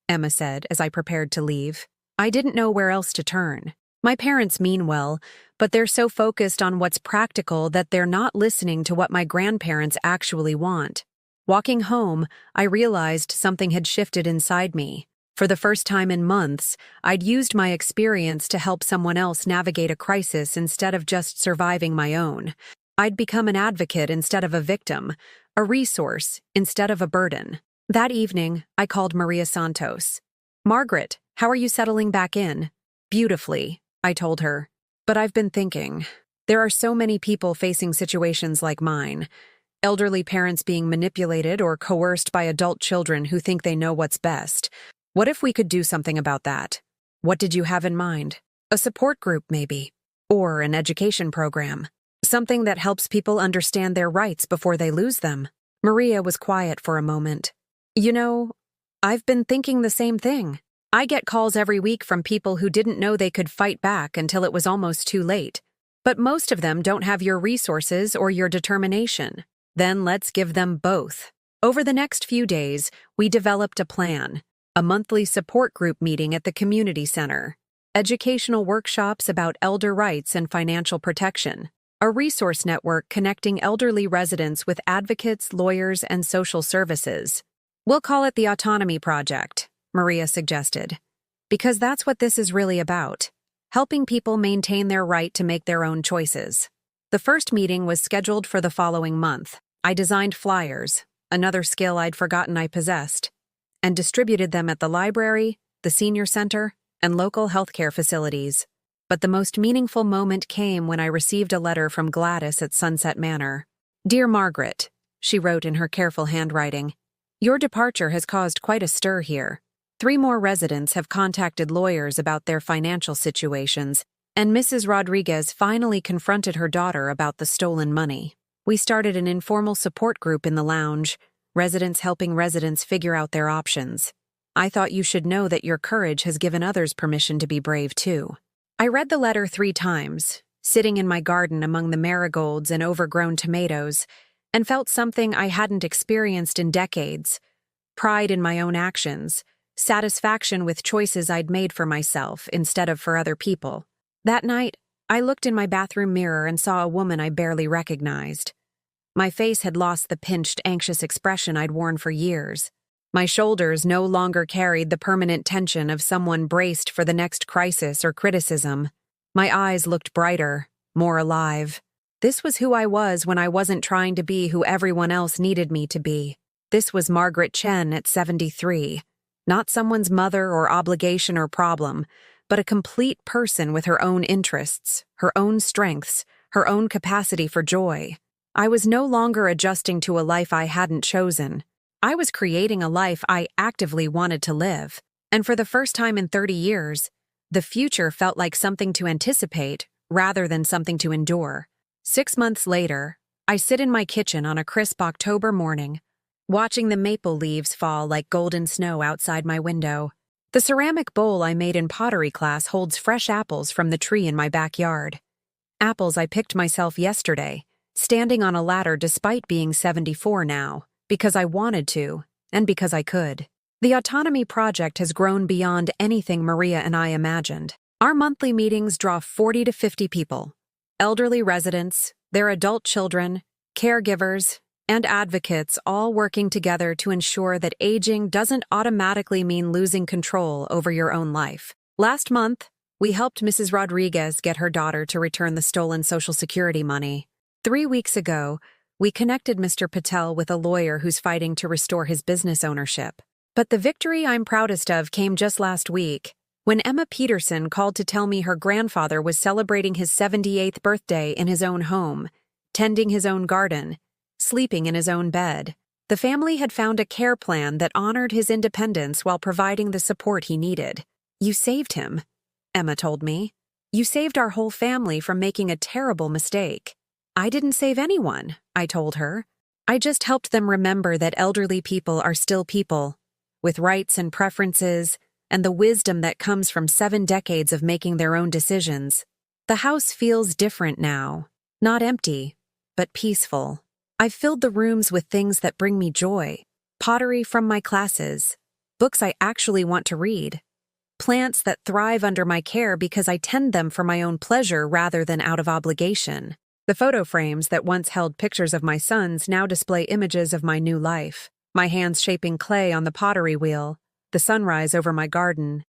Emma said as I prepared to leave. I didn't know where else to turn. My parents mean well, but they're so focused on what's practical that they're not listening to what my grandparents actually want. Walking home, I realized something had shifted inside me. For the first time in months, I'd used my experience to help someone else navigate a crisis instead of just surviving my own. I'd become an advocate instead of a victim, a resource instead of a burden. That evening, I called Maria Santos. "Margaret, how are you settling back in?" "Beautifully," I told her. "But I've been thinking. There are so many people facing situations like mine. Elderly parents being manipulated or coerced by adult children who think they know what's best. What if we could do something about that?" "What did you have in mind?" "A support group, maybe. Or an education program. Something that helps people understand their rights before they lose them." Maria was quiet for a moment. "You know, I've been thinking the same thing. I get calls every week from people who didn't know they could fight back until it was almost too late. But most of them don't have your resources or your determination. Then let's give them both." Over the next few days, we developed a plan. A monthly support group meeting at the community center. Educational workshops about elder rights and financial protection. A resource network connecting elderly residents with advocates, lawyers, and social services. "We'll call it the Autonomy Project," Maria suggested. "Because that's what this is really about. Helping people maintain their right to make their own choices." The first meeting was scheduled for the following month. I designed flyers, another skill I'd forgotten I possessed, and distributed them at the library, the senior center, and local healthcare facilities. But the most meaningful moment came when I received a letter from Gladys at Sunset Manor. "Dear Margaret," she wrote in her careful handwriting, "your departure has caused quite a stir here. 3 more residents have contacted lawyers about their financial situations, and Mrs. Rodriguez finally confronted her daughter about the stolen money. We started an informal support group in the lounge, residents helping residents figure out their options. I thought you should know that your courage has given others permission to be brave too." I read the letter 3 times, sitting in my garden among the marigolds and overgrown tomatoes, and felt something I hadn't experienced in decades: pride in my own actions, satisfaction with choices I'd made for myself instead of for other people. That night, I looked in my bathroom mirror and saw a woman I barely recognized. My face had lost the pinched, anxious expression I'd worn for years. My shoulders no longer carried the permanent tension of someone braced for the next crisis or criticism. My eyes looked brighter, more alive. This was who I was when I wasn't trying to be who everyone else needed me to be. This was Margaret Chen at 73. Not someone's mother or obligation or problem, but a complete person with her own interests, her own strengths, her own capacity for joy. I was no longer adjusting to a life I hadn't chosen. I was creating a life I actively wanted to live. And for the first time in 30 years, the future felt like something to anticipate rather than something to endure. 6 months later, I sit in my kitchen on a crisp October morning, watching the maple leaves fall like golden snow outside my window. The ceramic bowl I made in pottery class holds fresh apples from the tree in my backyard. Apples I picked myself yesterday, standing on a ladder despite being 74 now, because I wanted to, and because I could. The Autonomy Project has grown beyond anything Maria and I imagined. Our monthly meetings draw 40 to 50 people. Elderly residents, their adult children, caregivers, and advocates all working together to ensure that aging doesn't automatically mean losing control over your own life. Last month, we helped Mrs. Rodriguez get her daughter to return the stolen Social Security money. 3 weeks ago, we connected Mr. Patel with a lawyer who's fighting to restore his business ownership. But the victory I'm proudest of came just last week, when Emma Peterson called to tell me her grandfather was celebrating his 78th birthday in his own home, tending his own garden, sleeping in his own bed. The family had found a care plan that honored his independence while providing the support he needed. "You saved him," Emma told me. "You saved our whole family from making a terrible mistake." "I didn't save anyone," I told her. "I just helped them remember that elderly people are still people, with rights and preferences, and the wisdom that comes from 7 decades of making their own decisions. The house feels different now. Not empty, but peaceful. I've filled the rooms with things that bring me joy. Pottery from my classes. Books I actually want to read. Plants that thrive under my care because I tend them for my own pleasure rather than out of obligation. The photo frames that once held pictures of my sons now display images of my new life. My hands shaping clay on the pottery wheel, the sunrise over my garden.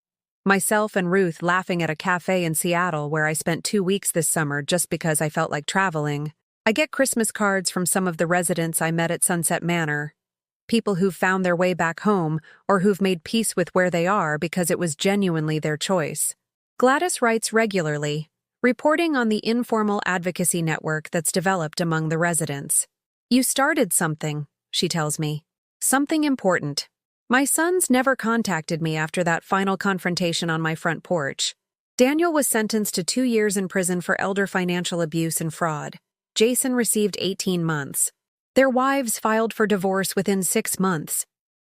Myself and Ruth laughing at a cafe in Seattle where I spent 2 weeks this summer just because I felt like traveling. I get Christmas cards from some of the residents I met at Sunset Manor. People who've found their way back home or who've made peace with where they are because it was genuinely their choice. Gladys writes regularly, reporting on the informal advocacy network that's developed among the residents. "You started something," she tells me. "Something important." My sons never contacted me after that final confrontation on my front porch. Daniel was sentenced to 2 years in prison for elder financial abuse and fraud. Jason received 18 months. Their wives filed for divorce within 6 months.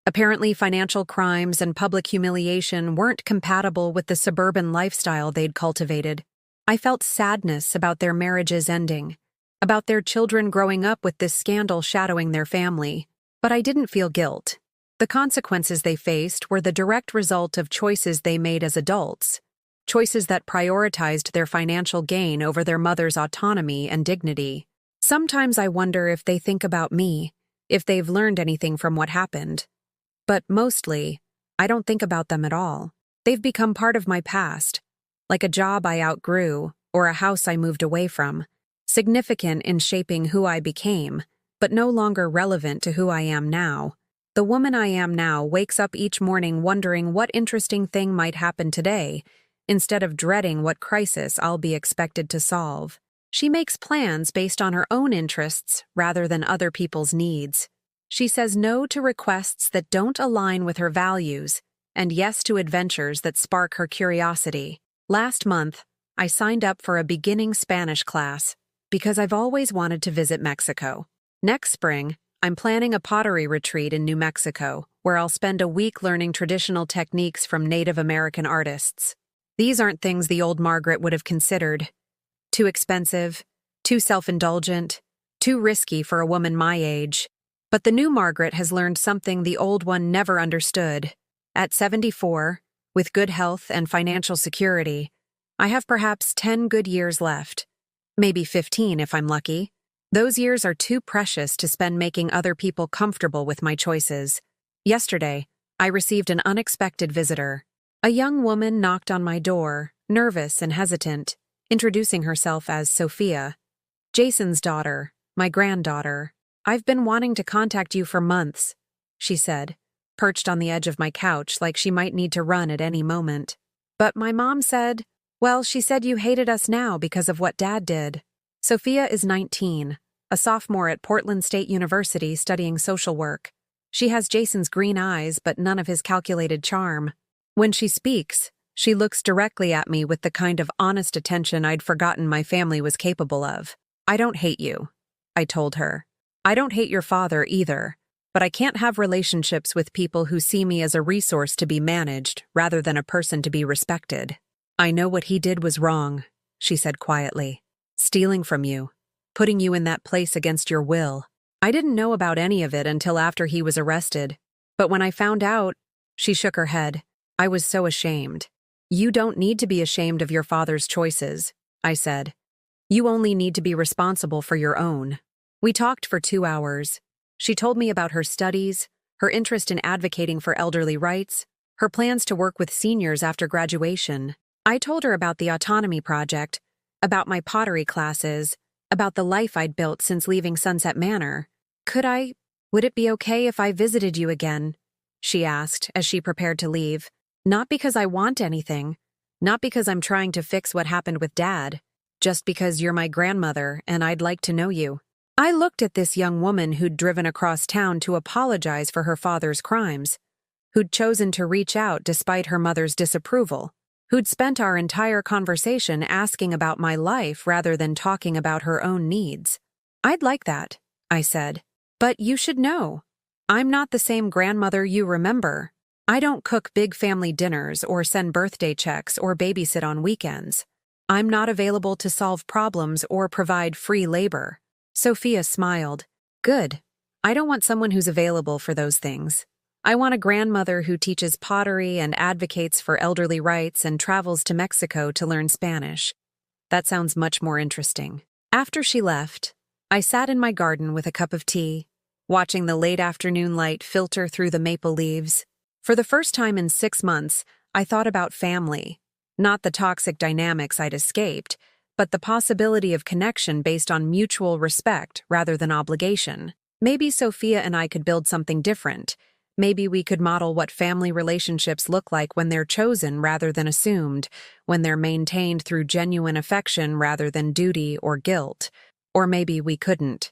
Apparently, financial crimes and public humiliation weren't compatible with the suburban lifestyle they'd cultivated. I felt sadness about their marriages ending, about their children growing up with this scandal shadowing their family. But I didn't feel guilt. The consequences they faced were the direct result of choices they made as adults, choices that prioritized their financial gain over their mother's autonomy and dignity. Sometimes I wonder if they think about me, if they've learned anything from what happened. But mostly, I don't think about them at all. They've become part of my past, like a job I outgrew or a house I moved away from, significant in shaping who I became, but no longer relevant to who I am now. The woman I am now wakes up each morning wondering what interesting thing might happen today, instead of dreading what crisis I'll be expected to solve. She makes plans based on her own interests rather than other people's needs. She says no to requests that don't align with her values, and yes to adventures that spark her curiosity. Last month, I signed up for a beginning Spanish class because I've always wanted to visit Mexico. Next spring, I'm planning a pottery retreat in New Mexico, where I'll spend a week learning traditional techniques from Native American artists. These aren't things the old Margaret would have considered. Too expensive, too self-indulgent, too risky for a woman my age. But the new Margaret has learned something the old one never understood. At 74, with good health and financial security, I have perhaps 10 good years left. Maybe 15 if I'm lucky. Those years are too precious to spend making other people comfortable with my choices. Yesterday, I received an unexpected visitor. A young woman knocked on my door, nervous and hesitant, introducing herself as Sophia. "Jason's daughter, my granddaughter. I've been wanting to contact you for months," she said, perched on the edge of my couch like she might need to run at any moment. "But my mom said, well, she said you hated us now because of what Dad did." Sophia is 19, a sophomore at Portland State University studying social work. She has Jason's green eyes but none of his calculated charm. When she speaks, she looks directly at me with the kind of honest attention I'd forgotten my family was capable of. "I don't hate you," I told her. "I don't hate your father either, but I can't have relationships with people who see me as a resource to be managed rather than a person to be respected." "I know what he did was wrong," she said quietly. "Stealing from you, putting you in that place against your will. I didn't know about any of it until after he was arrested. But when I found out," she shook her head, "I was so ashamed." "You don't need to be ashamed of your father's choices," I said. "You only need to be responsible for your own." We talked for 2 hours. She told me about her studies, her interest in advocating for elderly rights, her plans to work with seniors after graduation. I told her about the Autonomy Project, about my pottery classes, about the life I'd built since leaving Sunset Manor. Would it be okay if I visited you again?" she asked as she prepared to leave. "Not because I want anything, not because I'm trying to fix what happened with Dad, just because you're my grandmother and I'd like to know you." I looked at this young woman who'd driven across town to apologize for her father's crimes, who'd chosen to reach out despite her mother's disapproval, who'd spent our entire conversation asking about my life rather than talking about her own needs. "I'd like that," I said. "But you should know. I'm not the same grandmother you remember. I don't cook big family dinners or send birthday checks or babysit on weekends. I'm not available to solve problems or provide free labor. Sophia smiled. Good. I don't want someone who's available for those things. I want a grandmother who teaches pottery and advocates for elderly rights and travels to Mexico to learn Spanish. That sounds much more interesting. After she left, I sat in my garden with a cup of tea, watching the late afternoon light filter through the maple leaves. For the first time in 6 months, I thought about family. Not the toxic dynamics I'd escaped, but the possibility of connection based on mutual respect rather than obligation. Maybe Sophia and I could build something different. Maybe we could model what family relationships look like when they're chosen rather than assumed, when they're maintained through genuine affection rather than duty or guilt. Or maybe we couldn't.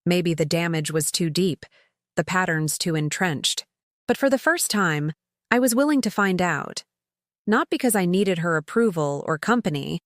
Maybe the damage was too deep, the patterns too entrenched. But for the first time, I was willing to find out. Not because I needed her approval or company,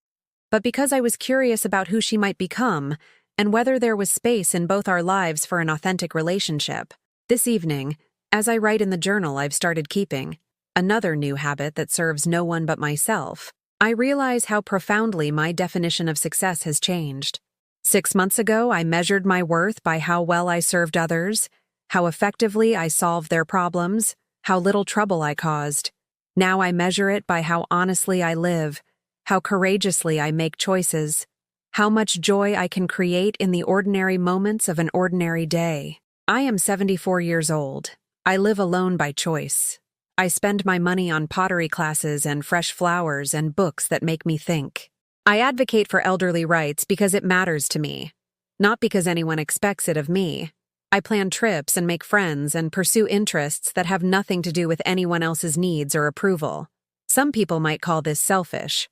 but because I was curious about who she might become and whether there was space in both our lives for an authentic relationship. This evening, as I write in the journal I've started keeping, another new habit that serves no one but myself, I realize how profoundly my definition of success has changed. 6 months ago, I measured my worth by how well I served others, how effectively I solved their problems, how little trouble I caused. Now I measure it by how honestly I live, how courageously I make choices, how much joy I can create in the ordinary moments of an ordinary day. I am 74 years old. I live alone by choice. I spend my money on pottery classes and fresh flowers and books that make me think. I advocate for elderly rights because it matters to me, not because anyone expects it of me. I plan trips and make friends and pursue interests that have nothing to do with anyone else's needs or approval. Some people might call this selfish.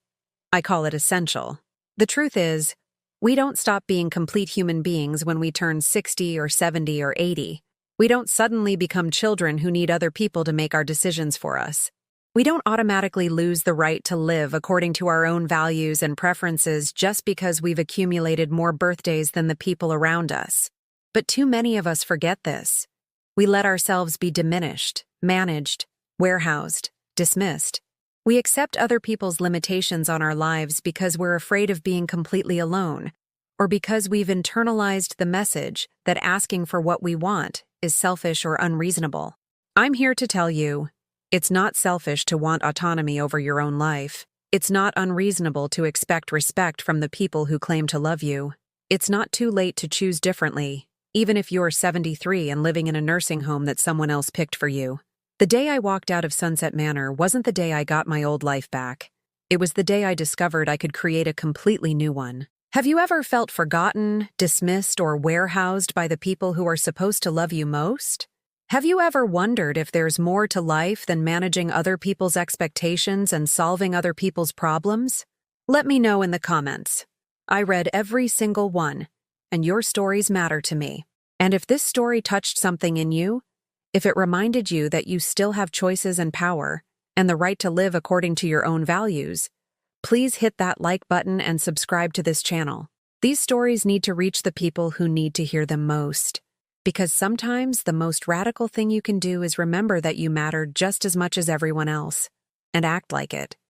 I call it essential. The truth is, we don't stop being complete human beings when we turn 60 or 70 or 80. We don't suddenly become children who need other people to make our decisions for us. We don't automatically lose the right to live according to our own values and preferences just because we've accumulated more birthdays than the people around us. But too many of us forget this. We let ourselves be diminished, managed, warehoused, dismissed. We accept other people's limitations on our lives because we're afraid of being completely alone, or because we've internalized the message that asking for what we want is selfish or unreasonable. I'm here to tell you, it's not selfish to want autonomy over your own life. It's not unreasonable to expect respect from the people who claim to love you. It's not too late to choose differently, even if you're 73 and living in a nursing home that someone else picked for you. The day I walked out of Sunset Manor wasn't the day I got my old life back. It was the day I discovered I could create a completely new one. Have you ever felt forgotten, dismissed, or warehoused by the people who are supposed to love you most? Have you ever wondered if there's more to life than managing other people's expectations and solving other people's problems? Let me know in the comments. I read every single one, and your stories matter to me. And if this story touched something in you, if it reminded you that you still have choices and power, and the right to live according to your own values, please hit that like button and subscribe to this channel. These stories need to reach the people who need to hear them most. Because sometimes the most radical thing you can do is remember that you matter just as much as everyone else, and act like it.